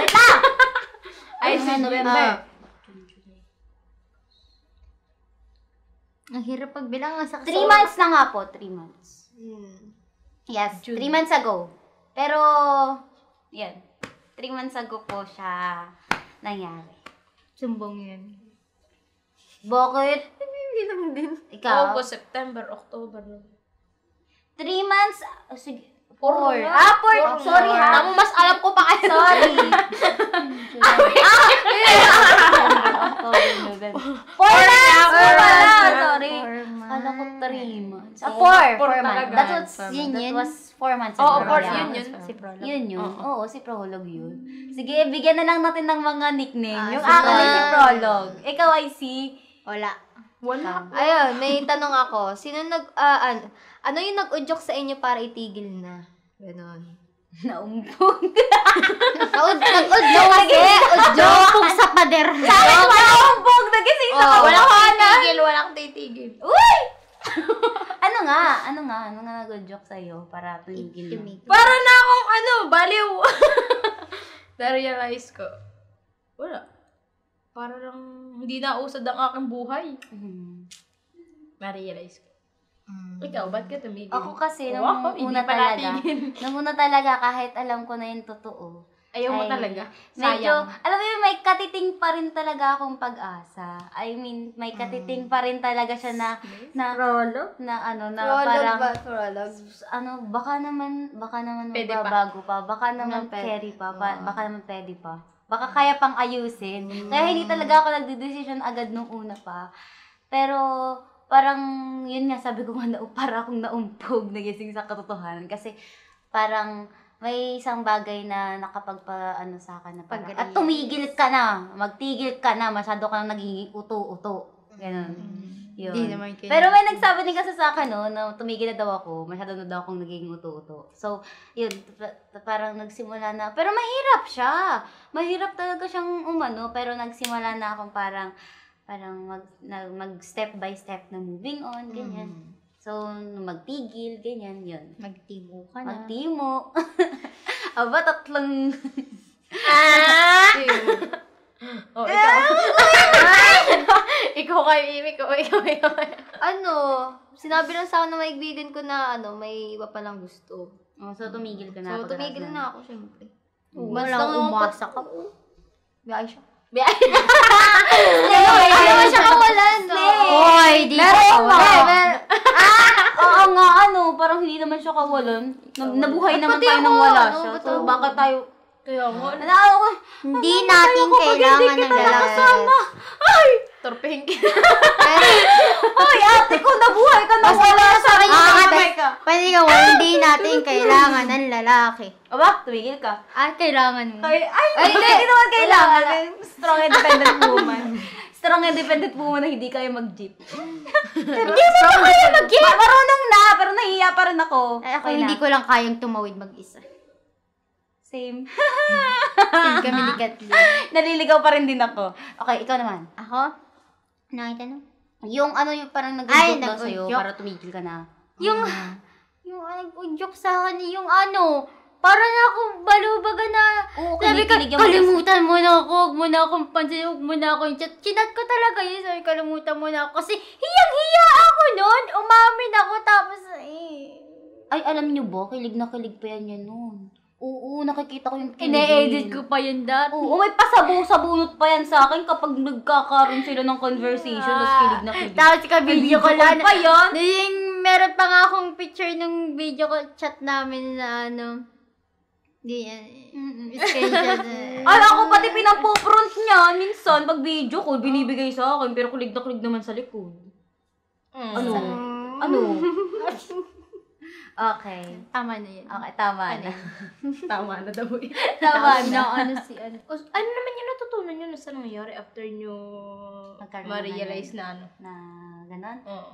Ay, si November. Ang hirap pagbilang. 3 months na nga po, 3 months. Yes, June. 3 months ago. Pero, yan. 3 months ago po siya nangyari. Sumbong yun. Bakit? Bilang din. Ikaw? August, September, October. 3 months, sige. 4. 4. 4. Sorry ha. Tamo, mas alam ko pa kayo. Sorry. 4 months! Sorry. 4 months. Kala ko 3 months. 4 4 months. talaga. That was, Yun. that was 4 months Oo, ago. 4 Yeah. yun. Si prologue. Yun. Oo, si Prologue yun. Sige, bigyan na lang natin ng mga nickname. Yung sige. akin ay si Prologue. Ikaw ay si... Wala. Wala. Ayun, may tanong ako. Sino ano yung nag-udyok sa inyo para itigil na? Ganon. Naumpog. Nag-udyok kasi. Joke sa pader. Sa akin, naumpog. Nagising sa Wala kawalan. kang titigil. Ano nga nag-joke sa'yo para tumigil mo? Para na akong baliw. Na-realize ko. Wala. Para lang hindi na usad ang aking buhay. Na-realize ko. Ikaw, ba't ka tumigil? Ako kasi, Wow, nung hindi una pa talaga, kahit alam ko na yung totoo. Ayaw mo ay, talaga. Medyo, Sayang. alam mo yun, may katiting pa rin talaga akong pag-asa. I mean, may katiting pa rin talaga siya na Prolog? parang, Prolog. baka naman Pwede pa. magbabago pa, baka naman carry pa, baka naman pwede pa. Baka kaya pang ayusin. Kaya hindi talaga ako nagdedesisyon agad nung una pa. Pero, parang, yun nga, sabi ko nga, para akong naumpog, nagising sa katotohanan. Kasi, parang, may isang bagay na nakapagpa-ano sa akin na parang, at tumigil ka na, magtigil ka na, masyado ka na naging uto-uto. Ganun. Yun. Di naman kailangan. Pero may nagsabi din kasi sa akin, no, na tumigil na daw ako, masyado na daw akong naging uto-uto. So, yun, parang nagsimula na, pero mahirap siya. Mahirap talaga siyang umano, pero nagsimula na akong parang mag step by step na moving on, ganyan. So, magtigil, ganyan, yun. Magtimo ka na. Magtimo. Aba, tatlong... Ikaw. Ikaw kayo, Imi. Ikaw. Sinabi lang sa akin ng maibigan ko na may iba palang gusto. So, tumigil ka na. So, tumigil na ako, syempre. Walang umasa ka. Biyay siya. Ano Ano siya kawalan, no? Oy, di ka kawalan. Oo nga, parang hindi naman siya kawalan. Nabuhay naman tayo nang wala siya. So, baka tayo... Kaya mo. Hindi natin kailangan ng lalaki. Torpehin kita. Ay, ate ko, nabuhay ka nang wala sa akin. Pwede ka, hindi natin kailangan ng lalaki. Aba, tumigil ka. Kailangan mo. Ay, hindi naman kailangan. Strong independent woman. Strong independent woman na hindi kaya mag-jeep. Hindi mo na kaya mag-jeep. Marunong na, pero nahihiya pa rin ako. Ay, ako Okay hindi na. ko lang kayang tumawid mag-isa. Same. Same kami ni Kathleen. Naliligaw pa rin din ako. Okay, ikaw naman. Ako? Nakita Yung parang Ay, nag-joke daw sa'yo nag-joke. para tumigil ka na. Yung nag-joke sa akin, yung para na akong balubaga na, Oo, sabi ko, kinikilig yung kalimutan mo na ako, huwag mo na akong pansin, huwag mo na akong chat. Chinat ko talaga yun, sabi, kalimutan mo na ako. Kasi, hiyang-hiya ako nun, umamin ako, tapos, Ay, alam niyo ba, kilig na kilig pa yan noon. Oo, nakikita ko yung kilig. ine-edit ko pa yun dati. Oo, may pasabunot pa yan sa akin kapag nagkakaroon sila ng conversation, tapos kilig na kilig. Tapos ka-video ko lang. pa yan? Yung, meron pa nga akong picture ng video ko, chat namin na di yan. Screenshot. Ala ko pati pinapo-front niya. Minsan, pag video call, binibigay sa akin, pero kilig na kilig naman sa likod. Ano? Okay. Tama na yun. Okay, tama na. Tama na daw eh. Tama na. Ano Ano naman yung natutunan nyo na sa nangyari after nyo Nagkaroon ma-realize na na Na ganon? Oo.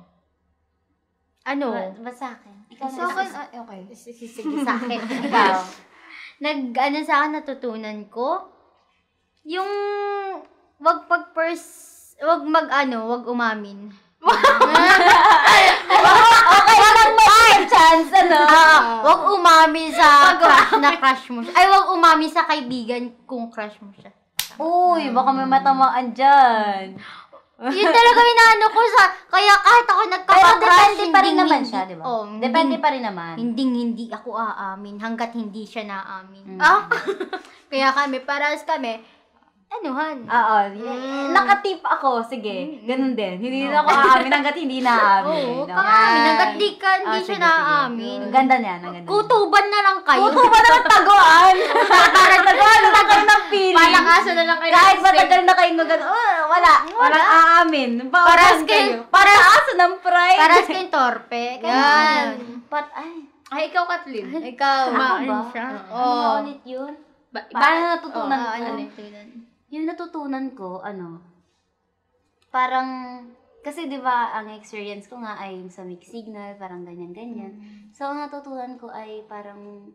Ba sa akin? Ikaw Sa akin, na. okay. Sige sa akin. Ikaw. Sa akin natutunan ko, yung wag wag umamin. Okay lang may chance, Wag umamin sa crush mo siya. Ay, wag umamin sa kaibigan kung crush mo siya. Uy, baka may matamaan dyan. Yun talaga inaano ko kaya kahit ako Pero nagkaka-crush, depende pa rin naman siya, di ba? Oh, Depende pa rin naman. hindi ako aamin hanggat hindi siya naamin. Mm. Kaya parehas kami, anuhan. Oo. Nakatip ako. Sige. Ganun din. Hindi na ako aamin hanggat hindi naaamin. Oo, kaamin. Hanggat hindi siya Sige. naamin. Ang ganda niyan. Ang ganda. Kutuban na lang kayo. Kutuban na lang taguan. Parang taguan na lang kayo ng feeling. Palakasan na lang kayo. Kahit matagal na kayo nag wala. Walang aamin. Paras kayo. Paraasan ng pride. Paras kayong torpe. Yan. Ay, ikaw, Kathleen. Ikaw, Ako ba? kumain siya. Ano nga ulit yun? Paano natutunan ko? Yung natutunan ko, parang, kasi di ba ang experience ko nga ay yung sa mixed signal, parang ganyan-ganyan. So, ang natutunan ko ay parang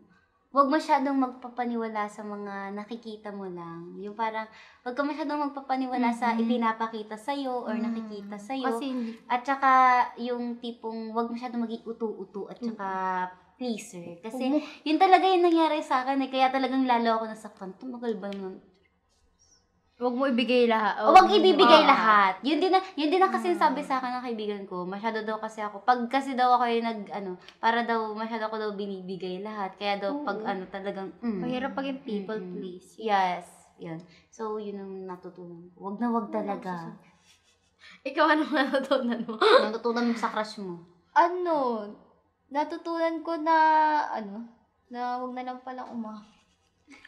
huwag masyadong magpapaniwala sa mga nakikita mo lang. Yung parang, huwag ka masyadong magpapaniwala sa ipinapakita sa'yo or nakikita sa'yo. Kasi At saka, yung tipong huwag masyadong maging utu-utu at saka pleaser. Kasi, yun talaga yung nangyari sa akin. Kaya talagang lalo ako nasaktan. Tumagal ba nun? huwag mo ibigay lahat. Huwag ibibigay lahat. Yun din na kasi sabi sa akin ng kaibigan ko. Masyado daw kasi ako. Pag kasi daw ako yung para daw masyado ako daw binibigay lahat. Kaya daw pag talagang, Mahirap paging people please. Yes. Yan. So, yun ang natutunan ko. Wag talaga. Ikaw, ano natutunan mo? Natutunan mo sa crush mo. Natutunan ko na, na huwag na lang palang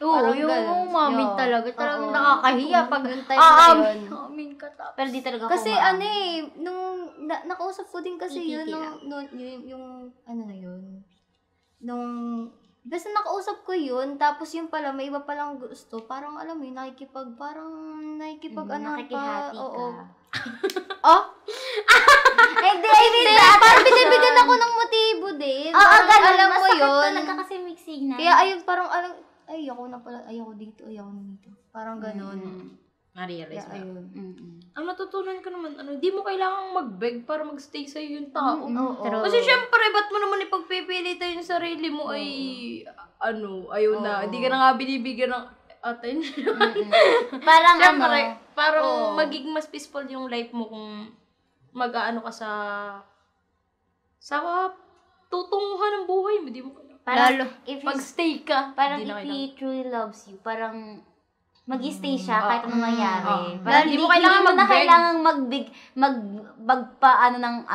Oo, Parang yung ganun. umamin Yeah. talaga. Talagang Oo. nakakahiya pag Yung time na yun. Amin ka tapos. Pero di talaga ako Kasi umamin. nung nakausap ko din kasi yun, Ikiki yung basta nakausap ko yun, tapos yung pala, may iba palang gusto, parang alam mo yun, nakikipag Nakikihati ka. oo. Hindi, Parang binibigyan ako ng motibo din. Oo, Parang ganun. alam mo Masakit yun. talaga kasi mixed signal. Kaya ayun, parang alam, ayoko na pala, ayoko dito, ayoko na dito. Parang ganun. Na-realize Kaya mo. ayun. Ang natutunan ko naman, di mo kailangang mag-beg para mag-stay sa'yo yung tao. True. Kasi syempre, ba't mo naman ipagpipilitan yung sarili mo ay, ayaw na, hindi ka na nga binibigyan ng attention. Parang Syempre, parang magiging mas peaceful yung life mo kung mag-aano ka sa tutunguhan ng buhay mo, di mo kailangan. parang if Mag-stay ka. Parang di if na he truly loves you, parang mag-stay siya kahit anong mangyari. Oo. Parang Hindi mo kailangan hindi mo na mag-beg. kailangang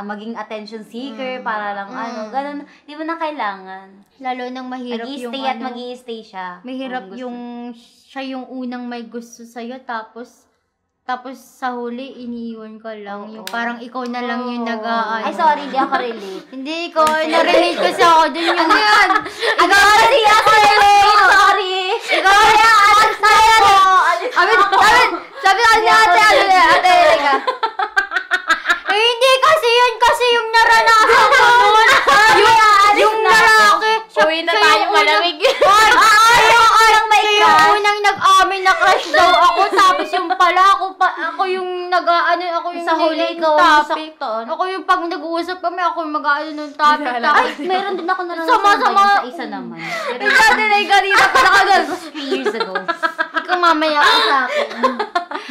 maging attention seeker para lang ganun. Hindi mo na kailangan. Lalo nang mahirap yung Mag-i-stay at mag-i-stay siya. mahirap Kung gusto. yung siya yung unang may gusto sa'yo tapos sa huli iniiwan ka lang. Yung parang ikaw na lang yung nag-aano. Ay, sorry, di ako relate. Hindi ko, na-relate kasi ako dun yung... Ikaw kasi ako relate! Sorry! Ikaw kaya alis na ako! Alis na ako! Sabi ko niya, ate, ka. Hindi kasi yun, kasi yung naranasan ko nun. Yung lalaki. Uwi na tayo malamig. Siya yung unang nag-amin na crush daw ako, tapos yung pala, ako yung nag-aano, ako yung Sa huli, nililink ikaw ang topic. sakton. Ako yung pag nag-uusap kami, ako yung mag-aano ng topic. Ay, meron din ako naranasan Sama-sama. sa isa naman. Pero Dati na yung kanina pala ka that was 3 years ago. Ikaw mamaya ka sa akin.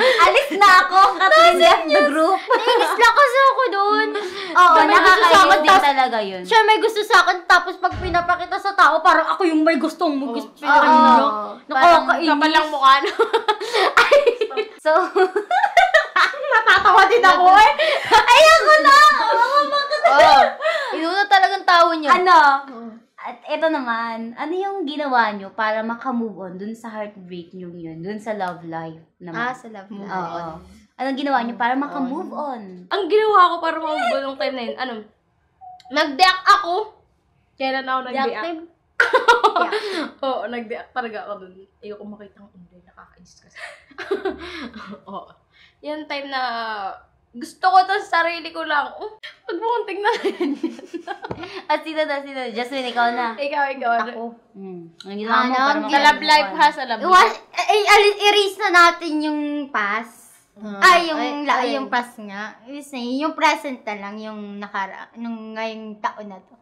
Alis na ako! Kathleen left the group. Nainis lang kasi ako doon. Oo, Siya may gusto sa nakakainis akin, din tapos talaga yun. siya may gusto sa akin, tapos pag pinapakita sa tao, parang ako yung may gustong mo gusto. Nakakainis. Kapal lang mukha, no? So, Natatawa din ako eh. ayoko na! Inuna talagang tao niya. At ito naman, ano yung ginawa nyo para makamove on dun sa heartbreak nyo yun, dun sa love life naman? Sa love mo. Oo. Anong ginawa nyo para makamove on? Ang ginawa ko para maubos ng time na yun, nag-deact ako. Kailan ako nag-deact? Oo, nag-deact talaga ako dun. Ayoko makita ng online, nakakainis kasi. Oo. Yan time na gusto ko to sa sarili ko lang. Pag mo kong tingnan yan. At sino? Jasmine, ikaw na. Ikaw. Ako. Ang ginawa mo para Sa love life ha, sa love life. Erase na natin yung past. Yung past nga. Yung present na lang, yung nung ngayong taon na to.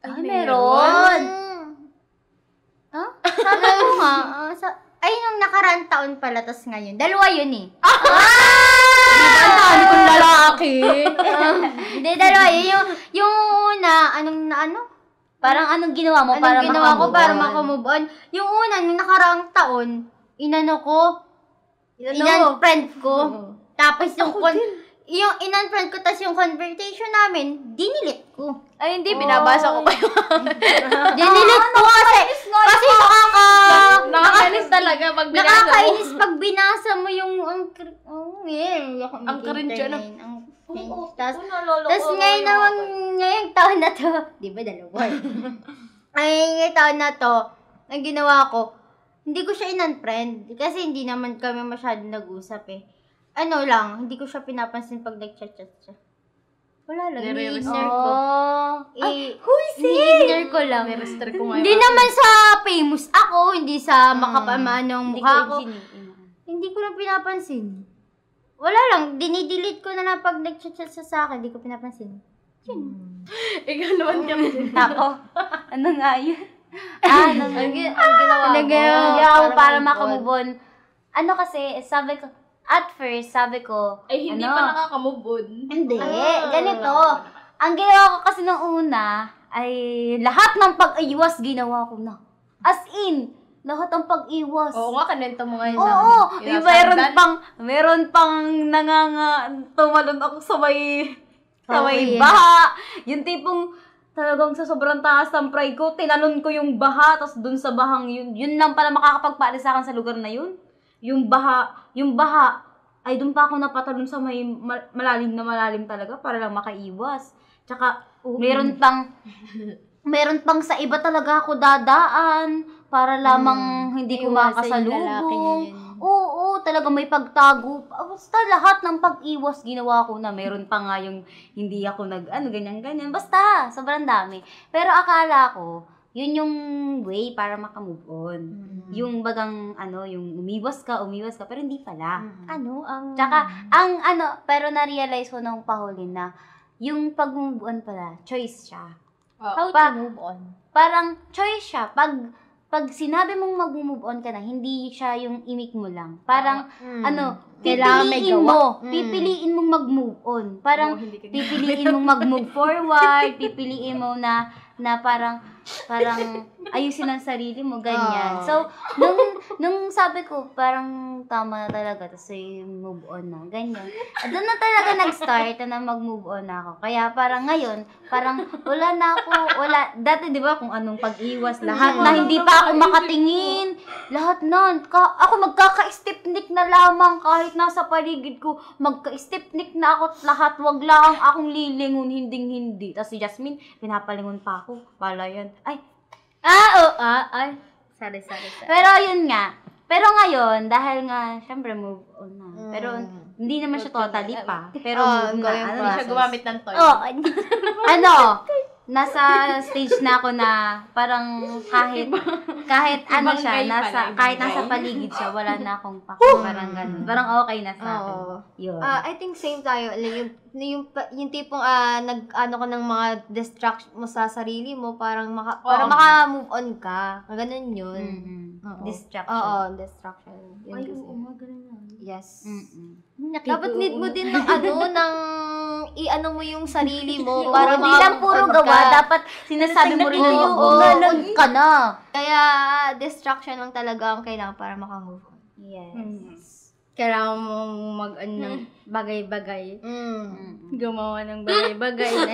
Ay, meron! Sabi ko nga, nung nakaraan taon pala, tas ngayon. Dalawa yun eh. Ang dami kong lalaki. Hindi, dalawa yun. Yung una, Parang anong ginawa mo para anong ginawa ko makamove para on? makamove on? Yung una, nung nakaraang taon, in-unfriend ko. Tapos yung in-unfriend ko, tapos yung conversation namin, dinilit ko. Ay, hindi. Binabasa ko pa yun. Dinilit ko kasi Nakakainis talaga pag binasa mo. nakakainis pag binasa mo yung Ang cringe, ano? Tapos ngayon naman, ngayong taon na to, di ba dalawa? Ngayong taon na to, ang ginawa ko, hindi ko siya in-unfriend. Kasi hindi naman kami masyadong nag-usap eh. Hindi ko siya pinapansin pag nag-chat-chat siya. Wala lang, Nire-restrict ni-ignore ko. Huisin! Ni-ignore ko lang. Restrict ko ngayon. Hindi naman sa famous ako, hindi sa makapamano ang Hindi ko mukha ko. Hindi ko na pinapansin. Wala lang, dinidelete ko na lang pag nag-chat sa akin, hindi ko pinapansin. Ikaw naman kami. Ako? Ano nga yun? Ano nga? Ang ginawa mo. Hindi ako para makamove on. Ano kasi, at first, sabi ko, Ay, hindi ano? pa nakaka-move on. Hindi, ganito. Ang ginawa ko kasi nung una, ay lahat ng pag-iwas ginawa ko na. As in, lahat ng pag-iwas. Oo nga, kanento mo ngayon. Oo, meron pang tumalon ako sa may baha. Yung tipong talagang sa sobrang taas ng pride ko, tinalon ko yung baha, tapos dun sa bahang yun lang pala makakapagpaalis sa akin sa lugar na yun. Yung baha, ay dun pa ako napatalon sa may malalim talaga para lang makaiwas. Tsaka, meron pang sa iba talaga ako dadaan para lamang hindi ko makasalubong. Oo, talaga may pagtago. Basta lahat ng pag-iwas ginawa ko na. Meron pa nga yung hindi ako ganyan-ganyan. Basta, sobrang dami. Pero akala ko, yun yung way para makamove on. Yung bagang, yung umiwas ka, pero hindi pala. Tsaka, pero na-realize ko nung pahuli na, yung pag-move on pala, choice siya. How to move on? Parang choice siya. Pag sinabi mong mag-move on ka na, hindi siya yung imik mo lang. Parang, pipiliin mong mag-move on. Parang, pipiliin mong mag-move forward, pipiliin mo na parang ayusin ang sarili mo, ganyan. So, nung sabi ko, parang tama na talaga, tapos move on na, ganyan. Doon na talaga nag-start na mag-move on na ako. Kaya parang ngayon, parang dati di ba kung anong pag-iwas, lahat na hindi pa ako makatingin, lahat na, ako magkaka-stipnik na lamang kahit nasa paligid ko, magka-stipnik na ako lahat, wag lang akong lilingon, hindi. Tapos si Jasmine, pinapalingon pa ako, pala yan. Sorry. Pero yun nga. Pero ngayon, dahil nga, syempre, move on na. Pero, hindi naman siya totally pa. Pero, move na. Hindi siya gumamit ng toy. Nasa stage na ako na parang kahit nasa paligid siya, wala na akong parang ganun. Parang okay na sa akin. Yun. I think same tayo. Yung tipong nag-ano ka ng mga distraction mo sa sarili mo, para maka-move on ka. Ganun yun. Distraction. Distraction. Yun Ay, kasi. oo, ganun na. Yes. Dapat Dapat need mo din ng i-ano mo yung sarili mo Para para hindi lang puro maka-move on gawa, ka. dapat sinasabi mo rin na yung ka na. Kaya distraction lang talaga ang kailangan para maka-move on. Yes. Kailangan mo mag-ano ng bagay-bagay. Gumawa ng bagay-bagay na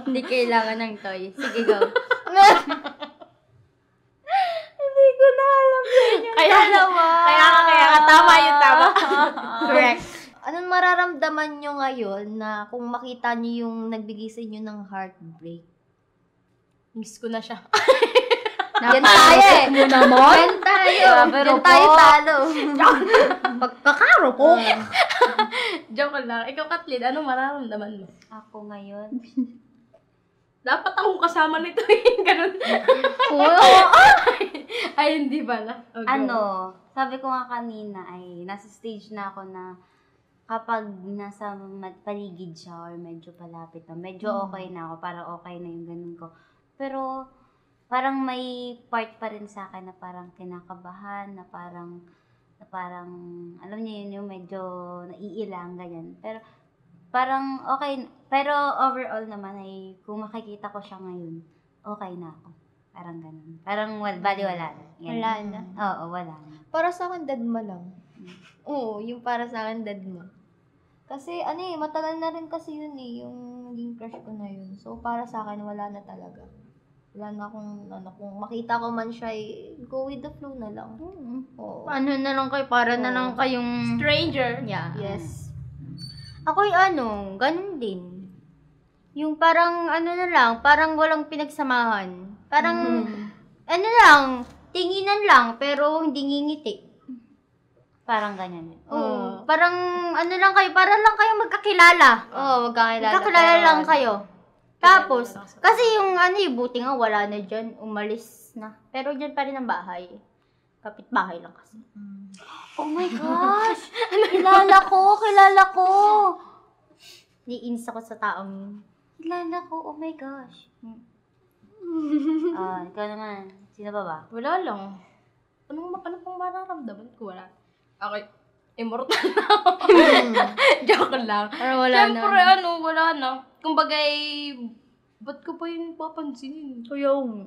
hindi kailangan ng toy. Sige, go. Hindi ko na alam sa inyo. Kaya tama yun, tama. Correct. Anong mararamdaman nyo ngayon na kung makita nyo yung nagbigay sa inyo ng heartbreak? Miss ko na siya. Yan tayo eh. Mo naman? Yan tayo. Pero Yan tayo po. talo. Pagkakaro ko. Joke lang. Ikaw, Kathleen, anong mararamdaman mo? Ako ngayon. Dapat akong kasama nito eh. Ganun. Ay, hindi pala. Sabi ko nga kanina ay nasa stage na ako na kapag nasa paligid siya or medyo palapit na, medyo okay na ako, parang okay na yung ganun ko. Pero parang may part pa rin sa akin na parang kinakabahan, na parang alam niyo yun, yung medyo naiilang, ganyan. Pero parang okay, pero overall naman ay kung makikita ko siya ngayon, okay na ako. Parang ganun. Parang baliwala na. Ganun. Wala na. Oo, wala na. Para sa akin, dadma lang. Oo, yung para sa akin, dadma. Kasi, matagal na rin kasi yun yung naging crush ko na yun. So, para sa akin, wala na talaga. Wala na kung makita ko man siya, go with the flow na lang. Oo. Ano na lang kayo, para na lang kayong... Stranger. Yeah. Yes. Ako'y ganun din. Yung parang na lang, parang walang pinagsamahan. Parang, tinginan lang, pero hindi ngingiti. Parang ganyan din. Parang ano lang kayo, parang lang kayo magkakilala. Magkakilala lang kayo. Tapos, kasi yung buti nga wala na dyan, umalis na. Pero dyan pa rin ang bahay. Kapit-bahay lang kasi. Oh my gosh! Kilala ko! Niinis ako sa taong yun. Kilala ko, oh my gosh. Ikaw naman. Sino ba? Wala lang. Ano pang mararamdaman ko? Wala. Okay. Immortal na ako. Joke lang. Pero wala Siyempre, na. wala na. Kumbagay, ba't ko pa yun papansinin? Yung.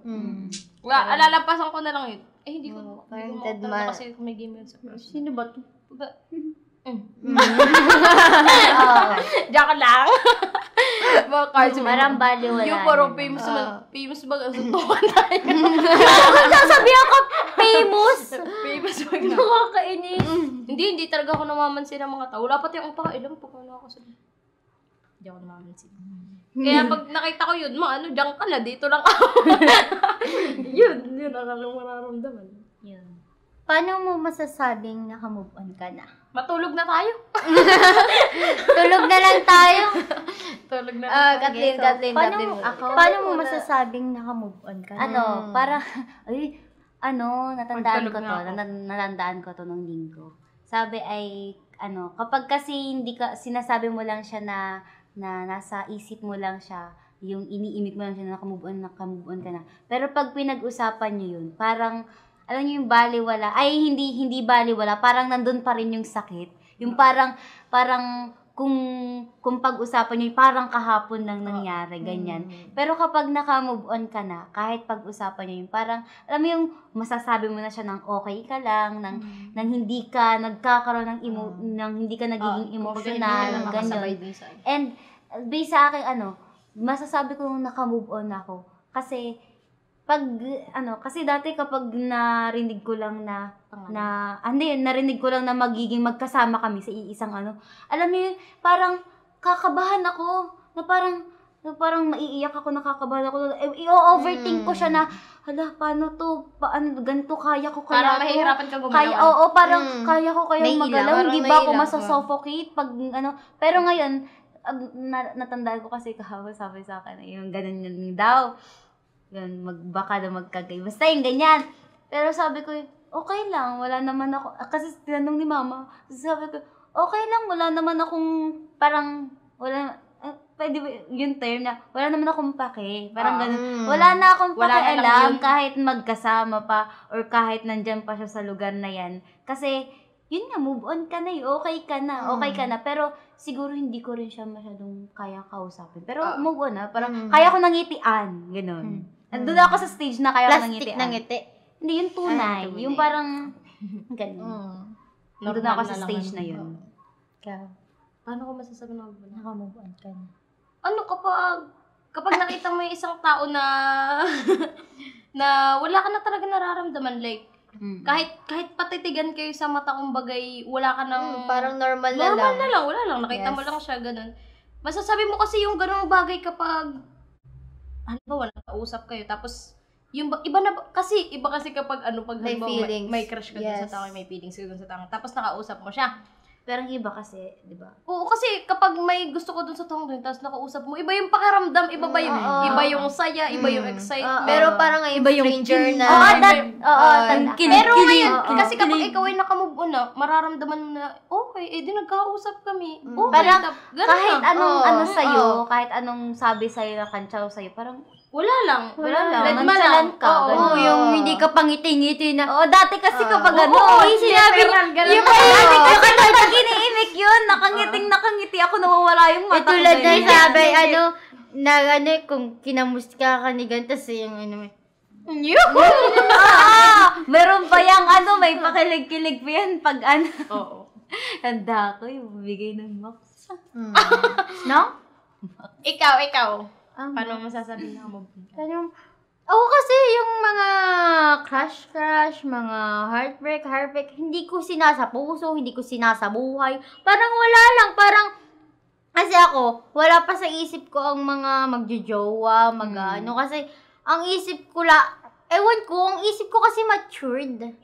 Alalampasan ko na lang yun. Hindi ko Parented makatanong kasi kung may game yun sa person. Sino ba to? Joke lang. Parang baliwala. Yung parang famous ba? Suntukan tayo. Sasabihan ko, famous! Famous ba? Nakakainis. Hindi talaga ako namamansin ng mga tao. Wala pati ang pakailan pag ako sa... Hindi ako namamansin. Kaya pag nakita ko yun, diyan ka na, dito lang ako. yun ang mararamdaman. Yun. Paano mo masasabing nakamove on ka na? Matulog na tayo. Tulog na lang tayo. Tulog na. Kathleen. Paano mo masasabing nakamove on ka na? Parang, natandaan ko to nung linggo. Sabi ay, kapag kasi hindi ka, sinasabi mo lang siya na nasa isip mo lang siya, yung iniimik mo lang siya na nakamove on ka na. Pero pag pinag-usapan nyo yun, parang, alam nyo yung baliwala, hindi baliwala, parang nandun pa rin yung sakit. Yung parang kung pag-usapan nyo, parang kahapon nang nangyari, ganyan. Pero kapag naka-move on ka na, kahit pag-usapan nyo yun, parang, alam mo yung masasabi mo na siya ng okay ka lang, nang hindi ka nagkakaroon ng hindi ka nagiging emotional, ganyan. And, based sa akin, masasabi ko naka-move on ako. Kasi, kasi dati kapag narinig ko lang narinig ko lang na magiging magkasama kami sa iisang alam mo yun, parang kakabahan ako, na parang maiiyak ako, nakakabahan ako, i-overthink ko siya na, paano to, ganito, kaya ko kaya parang mahihirapan ka gumalaw. Kaya ko kayang magalaw, hindi ba ako masasuffocate pag pero ngayon, natandaan ko kasi kahapon sabi sa akin, yung ganun yun daw. Yun, baka na magkagay. Basta yung ganyan. Pero sabi ko, okay lang, wala naman ako, kasi tinanong ni mama, sabi ko, okay lang, wala naman akong, parang, pwede yung term na, wala naman akong pake, parang ganun. Wala na akong pakialam kahit magkasama pa, or kahit nandyan pa siya sa lugar na yan. Kasi, yun nga, move on ka na, okay ka na, pero siguro hindi ko rin siya masyadong kaya kausapin. Pero move on na, parang kaya ko nangitian, gano'n. Nandun ako sa stage na kaya ko nangitian. Plastic na ngiti. Hindi, yung tunay. Yung parang, gano'n. Nandun ako sa stage na yun. Paano ko masasabi na Nakamove on ka na. Kapag nakita mo yung isang tao na wala ka na talaga nararamdaman, like, kahit patitigan kayo sa mata, kumbagay, wala ka nang... parang normal na lang. Wala lang. Nakita mo lang siya, ganun. Masasabi mo kasi yung ganung bagay kapag, wala kausap kayo, tapos, yung iba kasi kapag pag may crush ka dun sa tao, may feelings ka dun sa tao, tapos nakausap mo siya. Pero ang iba kasi, di ba? Oo, kasi kapag may gusto ko dun sa taong doon, tapos nakausap mo, iba yung pakiramdam, iba yung saya, iba yung excitement. Pero parang iba yung stranger na. Pero ngayon, kasi kapag ikaw ay nakamove on na, mararamdaman mo na, okay, di nagkausap kami. Parang kahit anong sa'yo, kahit anong sabi sa'yo na kantsaw sa'yo, parang wala lang. Nonchalant ka. Yung hindi ka pangiti-ngiti na. Dati kasi kapag sinabi, yung pag iniimik yun, nakangiti ako, nawawala yung mata. Tulad na sabi, kung kinamusta ka ni gantas, yung meron pa yung may pakilig-kilig pa yan pag Oo. Handa ko yung bibigay ng max. No? Ikaw. Paano masasabi na mo? Ako kasi yung mga crush, mga heartbreak, hindi ko sinasa puso, hindi ko sinasa buhay. Parang wala lang, kasi ako, wala pa sa isip ko ang mga magjojowa, kasi ang isip ko ang isip ko kasi matured.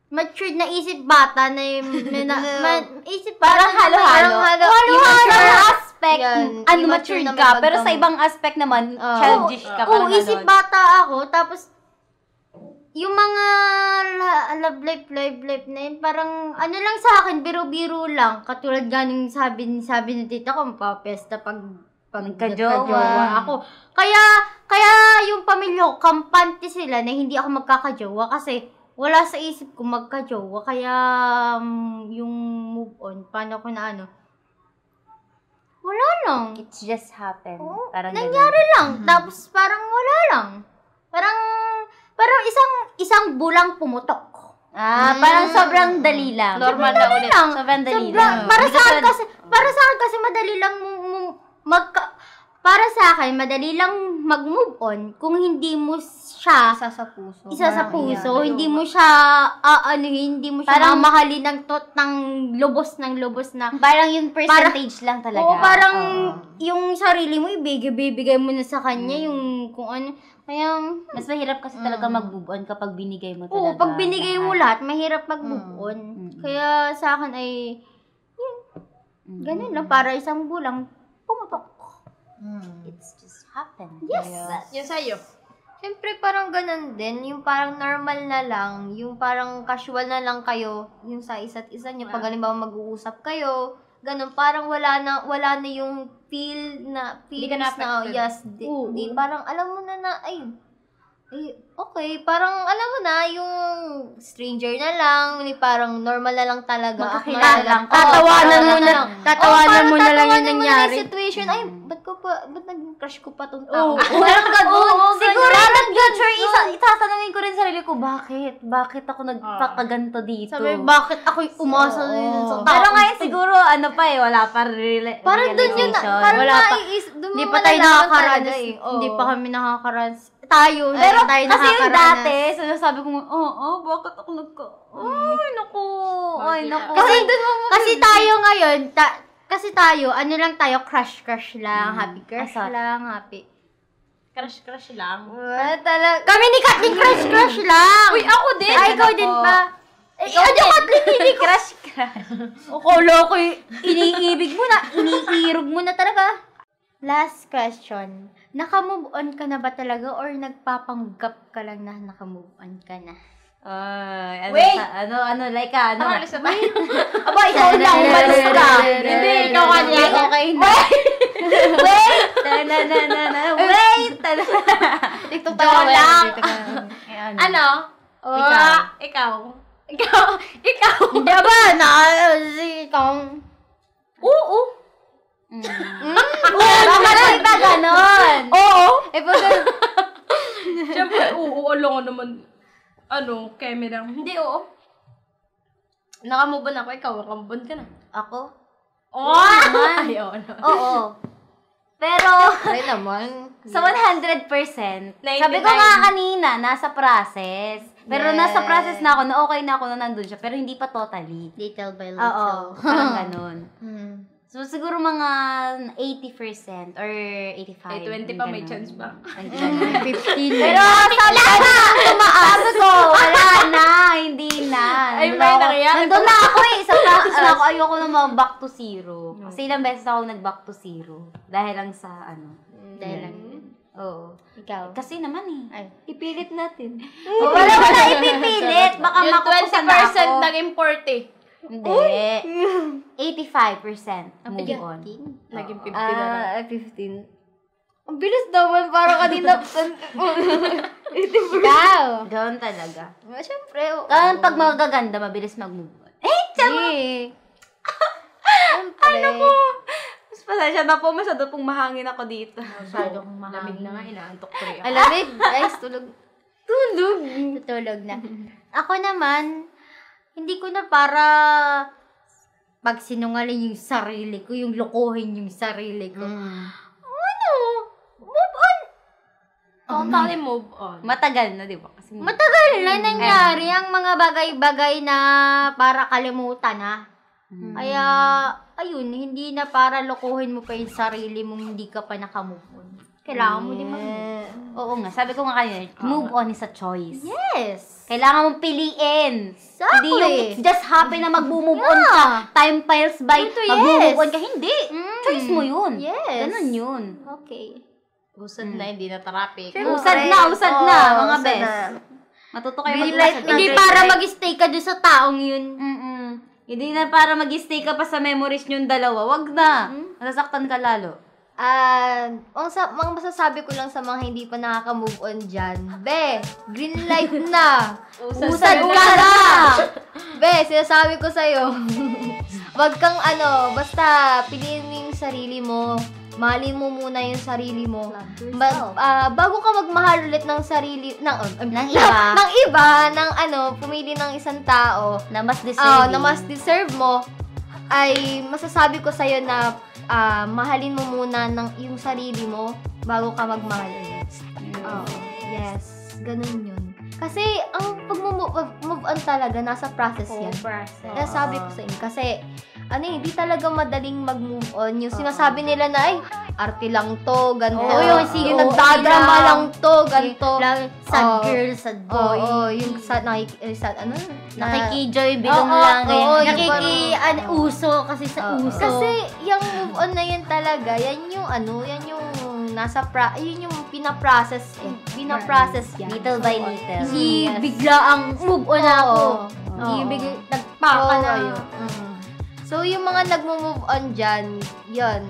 matured na isip bata na yung isip Parang halo-halo. Immature aspect, Immature matured na ka. may Pero sa pagka- ibang aspect naman, childish ka. Parang isip ganon. bata ako, tapos yung mga love life na yun, parang ano lang sa akin, biro-biro lang. Katulad ganun sabi ng tita ko, mapapesta pag Nagkajowa. ako. Kaya yung pamilya ko, kampante sila na hindi ako magkakajowa kasi wala sa isip ko magkajowa. Kaya yung move on, paano ko na ano, wala lang. It's just happened. Oo, Parang nangyari lang. Tapos parang wala lang. Parang isang bulang pumutok. Parang sobrang dali lang. Normal na ulit. Sobrang dali lang. Para sa akin kasi madali lang para sa akin madali lang mag-move on kung hindi mo siya Isa sa puso. isa sa Parang puso, yan. hindi mo siya hindi mo siya Parang- mamahalin ng lubos na. Parang yung percentage lang talaga. Oo, parang yung sarili mo ibibigay mo na sa kanya yung kung ano. Kaya Mas mahirap kasi talaga mag-move on kapag binigay mo talaga. oo, pag binigay mo lahat, mahirap mag-move on. Kaya sa akin ay ganun lang, para isang bulang pumutok. It's just happened. Yes. Yan sa'yo. Siyempre, parang ganun din. Yung parang normal na lang. Yung parang casual na lang kayo. Yung sa isa't isa nyo. Pag halimbawa mag-uusap kayo. Ganun. Parang wala na yung Di feelings ka na-affected. yes. Di, parang alam mo na ay, okay. Parang alam mo na, yung stranger na lang. Parang normal na lang talaga. Magkakilala lang. Tatawanan mo na, tatawanan mo na lang yung Tatawanan mo na nangyari. yung situation. Ay, ba't naging crush ko pa tong tao? Parang Oo, siguro in future, itatanungin ko rin sa sarili ko, bakit ako nagpakaganto dito? Sabi, bakit ako'y umasa din sa tao? Pero ngayon siguro, wala pa Parang dun yun, realization. parang Wala pa. dun Hindi mo pa tayo malalaman nakakaranas. talaga eh. Oo. Hindi pa kami nakakaranas. Tayo, Pero hindi tayo kasi yung nakakaranas. dati, sinasabi ko, bakit ako ay, naku. Kasi tayo ngayon, kasi tayo, ano lang tayo, crush lang, happy crush Asa? lang, happy. Crush lang. Kami ni Kathleen crush lang. Uy, ako din! Ay, ikaw din ba? Ikaw din, Kathleen, hindi Crush. Akala ko iniibig mo na, iniirog mo na talaga. Last question. Naka-move on ka na ba talaga or nagpapanggap ka lang na naka-move on ka na? Ay, Wait! Like ka, ano? Alis na tayo. Aba, ikaw lang, umalis ka. Hindi, ikaw kanya. Okay, Wait! Wait! TikTok Joke lang. Ano? Ikaw. Hindi ba? Ikaw. Oo. Bakit ba ganon? Oo. Pag Siyempre, oo. Alam naman. Kemi lang. Hindi, oo. Nakamove on ako. Ikaw, nakamove on ka na. Ako? Oh! naman. Ay, oo. Oo. Pero, Ay naman. sa 100%, sabi ko nga kanina, nasa process. Pero Yes. nasa process na ako, na okay na ako na nandun siya, pero hindi pa totally. Little by Oo, little. parang ganun. So, siguro mga 80% or 85. Ay, 20 pa, may ganun. chance pa. 15. Pero sabi ko, wala na, hindi na. Ay, Nandun may ako- nangyari Nandun na ako sa process na ako, ayoko na mag-back to zero. Kasi ilang beses ako nag-back to zero. Dahil lang sa Dahil lang. Oo. Ikaw. Kasi naman Ay. Ipilit natin. wala ipipilit. Baka Yung makukusan na ako. 20% naging 40. Hindi. 85% move on. Naging 50 na lang. 15. Ang bilis naman, parang kanina. Ikaw. Gawin talaga. Siyempre. Kaya pag magaganda, mabilis mag-move on. Siyempre. Ano po? Mas pasensya na po, masyado pong mahangin ako dito. Masyado kong Lamig mahangin. na nga, inaantok ko rin ako. Alamig. Guys, tulog. Tutulog na. Ako naman, hindi ko na para pag sinungaling yung sarili ko, yung lokohin yung sarili ko. Move on. Totally move on. Matagal na, di ba? Kasi Matagal na nangyari ang mga bagay-bagay na para kalimutan na. Kaya, ayun, hindi na para lokohin mo pa yung sarili mong hindi ka pa nakamove on. Kailangan mo din Oo nga, sabi ko nga kanina, move on is a choice. Yes. Kailangan mong piliin. Exactly. Hindi yung it just happen na mag-move on ka. Time files by, mag-move on ka. Hindi. Choice mo yun. Yes. Ganun yun. Okay. Usad na, hindi na traffic. Usad na, mga best. Matuto kayo mag-usad. Hindi para mag-stay ka doon sa taong yun. Hindi na para mag-stay ka pa sa memories nyong dalawa. Wag na. Nasasaktan ka lalo. Mga masasabi ko lang sa mga hindi pa nakaka-move on dyan, green light na. Usad ka na. Sinasabi ko sa'yo. Wag kang basta piliin mo yung sarili mo. Mahalin mo muna yung sarili mo. Bago ka magmahal ulit ng sarili, ng iba, pumili ng isang tao na mas deserve. Na mas deserve mo, ay masasabi ko sa'yo na mahalin mo muna yung sarili mo bago ka magmahal ulit. Yes, ganun yun. Kasi ang pag-move on talaga, nasa process yan. Kaya sabi ko sa inyo, kasi hindi talaga madaling mag-move on. Yung sinasabi nila na, ay, arte lang to, ganito. Yung nagdadrama lang to, ganito. Sad girl, sad boy. Yung nakikijoy, bilong lang. Uso kasi sa uso. Kasi yung move on na yan talaga, yan yung yun yung pinaprocess yan. Little by little. Hindi bigla ang move on ako. Hindi bigla nagpaka na. So, yung mga nagmo-move on dyan, yun,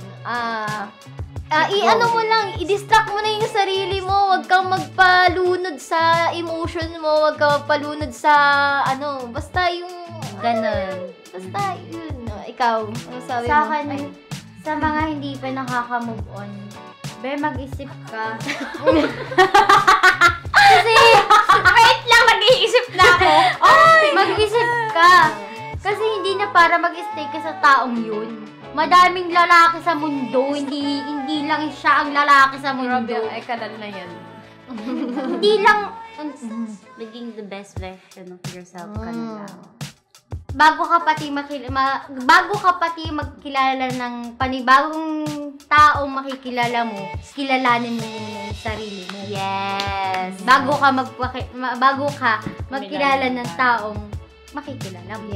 mo lang, i-distract mo na yung sarili mo, huwag kang magpalunod sa emotion mo, huwag kang magpalunod sa, basta yung, ganun. Basta, yun, ikaw, ano sabi sa mo? akin, sa mga hindi pa nakaka-move on, mag-isip ka. Kasi, wait lang, nag-iisip na ako. Mag-isip ka. Kasi hindi na para mag-stay ka sa taong yun. Madaming lalaki sa mundo, hindi lang siya ang lalaki sa mundo. Ay, kanal na yan. Hindi lang, Maging the best version of yourself ka na lang. bago ka pati magkilala ng panibagong taong makikilala mo, kilalanin mo muna yung sarili mo. Yes. Bago ka magkilala ng taong makikilala mo.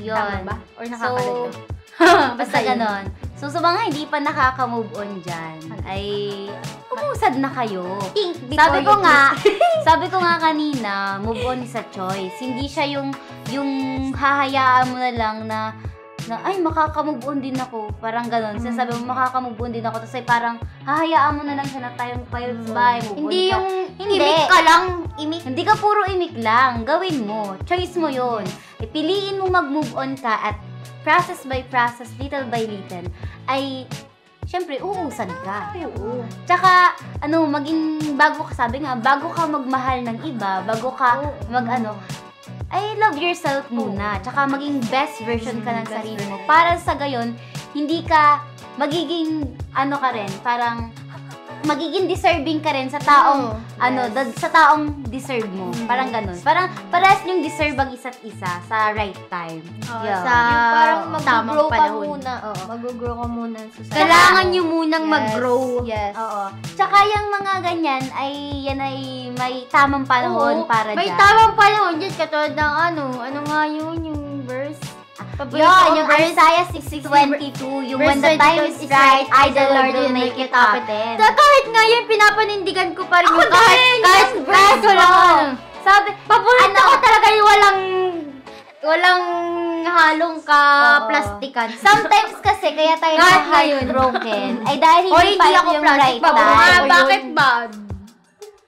Yun. Tama ba? Or nakakalito? Basta ganon. So, sa mga hindi pa nakaka-move on dyan, ay umusad na kayo. Sabi ko nga kanina, move on is a choice. Hindi siya yung hahayaan mo na lang na ay, makaka-move on din ako. Parang ganon. Sabi mo, makaka-move on din ako. Tapos ay parang, hahayaan mo na lang siya na tayong files by, move Hindi on ka. yung imik ka lang. Hindi ka puro imik lang. Gawin mo. Choice mo yun. Piliin mo mag-move on ka at process by process, little by little, ay, syempre, uusad ka. Oo. Tsaka, bago ka magmahal ng iba, bago ka ay love yourself muna. Tsaka maging best version ka ng sarili mo. Para sa gayon, hindi ka magiging, parang, magiging deserving ka rin sa taong, sa taong deserve mo. Parang ganun. Parang, parehas yung deserve ang isa't isa sa right time. Parang mag-grow ka panahon. muna. Mag-grow ka muna sa sarili. Kailangan nyo munang mag-grow. Yes. Oo. Tsaka yung mga ganyan, yan ay may tamang panahon para may dyan. May tamang panahon dyan. Katulad ng ano nga yun, yung verse. Yung Isaiah 6:22, yung when the time is right, I the Lord will make it happen. Kahit nga yun, pinapanindigan ko pa rin yung kahit walang Sabi, paborito ko talaga yung walang halong ka-plastikan. Sometimes kasi, kaya tayo heartbroken, ay dahil hindi pa ito yung right time. Bakit ba?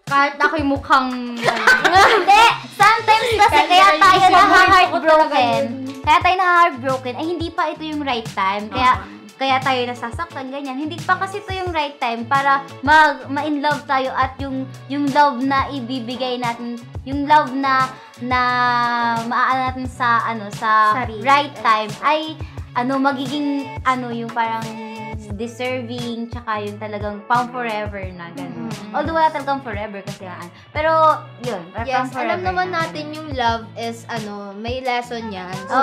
Kahit ako'y mukhang... Hindi! Sometimes kasi, kaya tayo na-heartbroken, ay hindi pa ito yung right time. Kaya tayo nasasaktan, ganyan. Hindi pa kasi ito yung right time para ma-in love tayo at yung love na ibibigay natin, yung love na maaano natin sa right time ay magiging yung parang deserving, tsaka yung talagang pang forever na gano'n. Although wala talagang forever kasi pero yun, yes, pang forever alam naman na natin yung love is may lesson yan. So,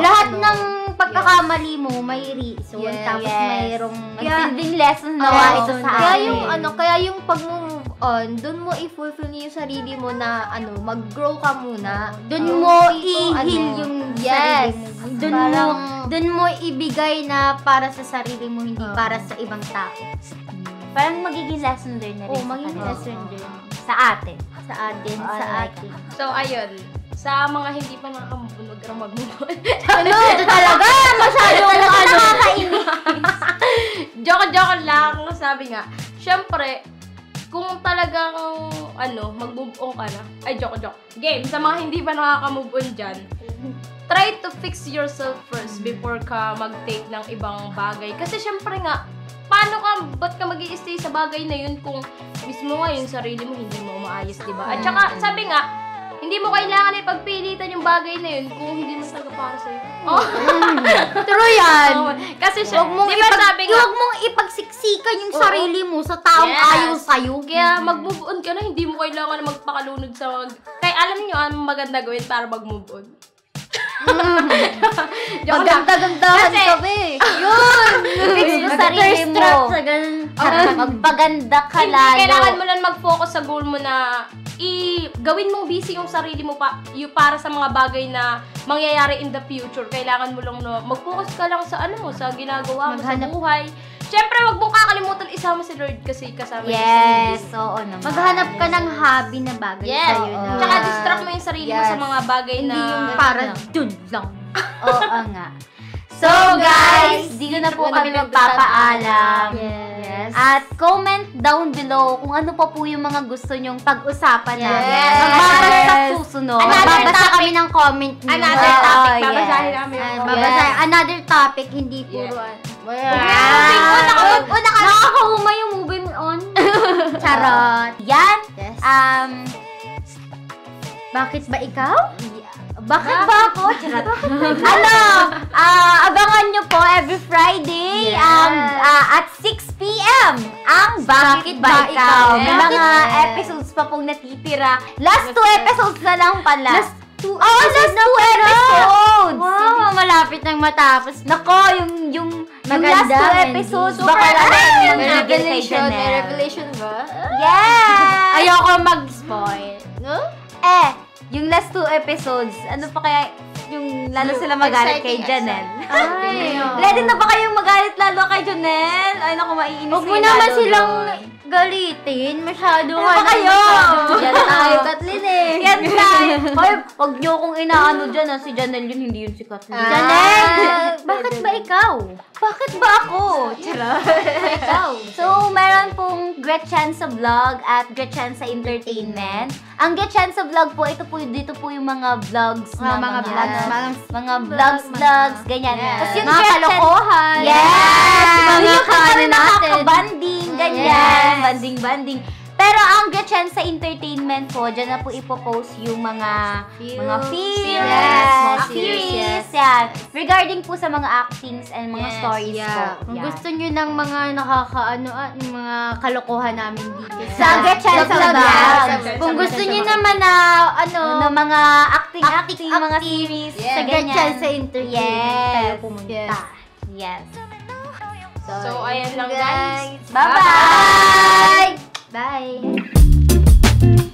lahat ng pagkakamali mo, may reason. Yes. Tapos mayroong Magsilbing lesson na Oo, ito sa Kaya atin. yung kaya yung pag-move on, doon mo i-fulfill yung sarili mo na mag-grow ka muna. Doon mo Kung i-heal yung yes. sarili mo. Doon mo ibigay na para sa sarili mo, hindi para sa ibang tao. Parang magiging lesson learned na rin. Oo, magiging kanila. lesson din. Sa atin. Sa atin, Oh, I sa like atin. So, ayun. Sa mga hindi pa nakakamubun, wag kang mag-move. Ito talaga, masyadong Nakakainis. Joke lang. Sabi nga, syempre, kung talagang, mag-move on ka na. Ay, joke. Game, sa mga hindi pa nakaka-move on dyan, try to fix yourself first before ka mag-take ng ibang bagay. Kasi syempre nga, ba't ka mag-i-stay sa bagay na yun kung mismo nga yung sarili mo hindi mo maayos, diba? At saka, sabi nga, hindi mo kailangan ipagpilitan yung bagay na yun kung hindi mo talaga para sa'yo. Oh. True yan. Kasi siya, Huwag mong di ba sabi nga, Huwag mong ipagsiksikan yung sarili mo sa taong Yes. ayaw sa'yo. kaya mag-move on ka na, hindi mo kailangan na magpakalunod sa kaya alam niyo ang maganda gawin para mag-move on. Maganda-gandahan Kasi- kami. Fix mo sarili mo. Sa ganun. Magpaganda ka Hindi, lalo. kailangan mo lang mag-focus sa goal mo na gawin mong busy yung sarili mo para sa mga bagay na mangyayari in the future. Kailangan mo lang mag-focus ka lang sa sa ginagawa mo sa buhay. Siyempre, wag mong kakalimutan isama si Lord kasi kasama Yes, oo naman. Maghanap ka ng hobby na bagay Yes. sa'yo na. Tsaka distract mo yung sarili mo sa mga bagay Hindi na yung para dun lang. Oo nga. So guys, dito na po kami magpapaalam. Yes. At comment down below kung ano pa po yung mga gusto nyong pag-usapan namin. Yes. Magbabasa sa susunod. Magbabasa kami ng comment niyo. another Oo, topic. yes. Babasahin namin yung Babasahin. Another topic, hindi puro Nakakahuma yung moving on. Charot. Yan. Yes. Bakit ba ikaw? Bakit ba ako? Charot. Abangan nyo po every Friday Yes. at 6 p.m. ang Bakit ba Ikaw? May Bakit mga ba? episodes pa pong natitira. Last 2 episodes na lang pala. Last 2 last 2 episodes! Wow, malapit nang matapos. Nako, yung last Maganda, 2 episodes, Super baka lang yung May nagigil kay revelation, may Janelle. revelation ba? Yes! Ayoko mag-spoil. No? Yung last 2 episodes, ano pa kaya yung lalo sila magalit kay Exciting Janelle? Ay, Ready na ba kayong magalit lalo kay Janelle? Ay, naku, maiinis Huwag mo kayo naman lalo silang doon. galitin. Masyado Ano ba kayo? Yan tayo, Kathleen eh. Yan tayo. Hoy, huwag niyo akong inaano dyan. Si Janelle yun, hindi yun si Kathleen. Janelle, bakit ba ikaw? Bakit ba ako? Ikaw. So, meron pong Gretchen sa vlog at Gretchen sa entertainment. Ang Gretchen sa vlog po, dito po yung mga vlogs na mga vlogs, ganyan. Yes. Tapos yung Mga Gretchen- kalokohan. Yes! Mga Yung kaano natin. nakaka-banding, ganyan. Yes. Banding. Pero ang Gretchen sa entertainment po, dyan na po ipopost yung mga feels, Yes, mga feels, series, yes. yan. Regarding po sa mga actings and mga Yes, stories yeah. po. Kung Yan. gusto nyo ng mga yung mga kalokohan namin dito Sa Gretchen sa vlog. vlog. Kung gusto nyo naman na Na mga acting, mga series, sa sa Gretchen ganyan. sa entertainment kayo pumunta. Yes. So, ayan lang guys. Bye-bye! Bye!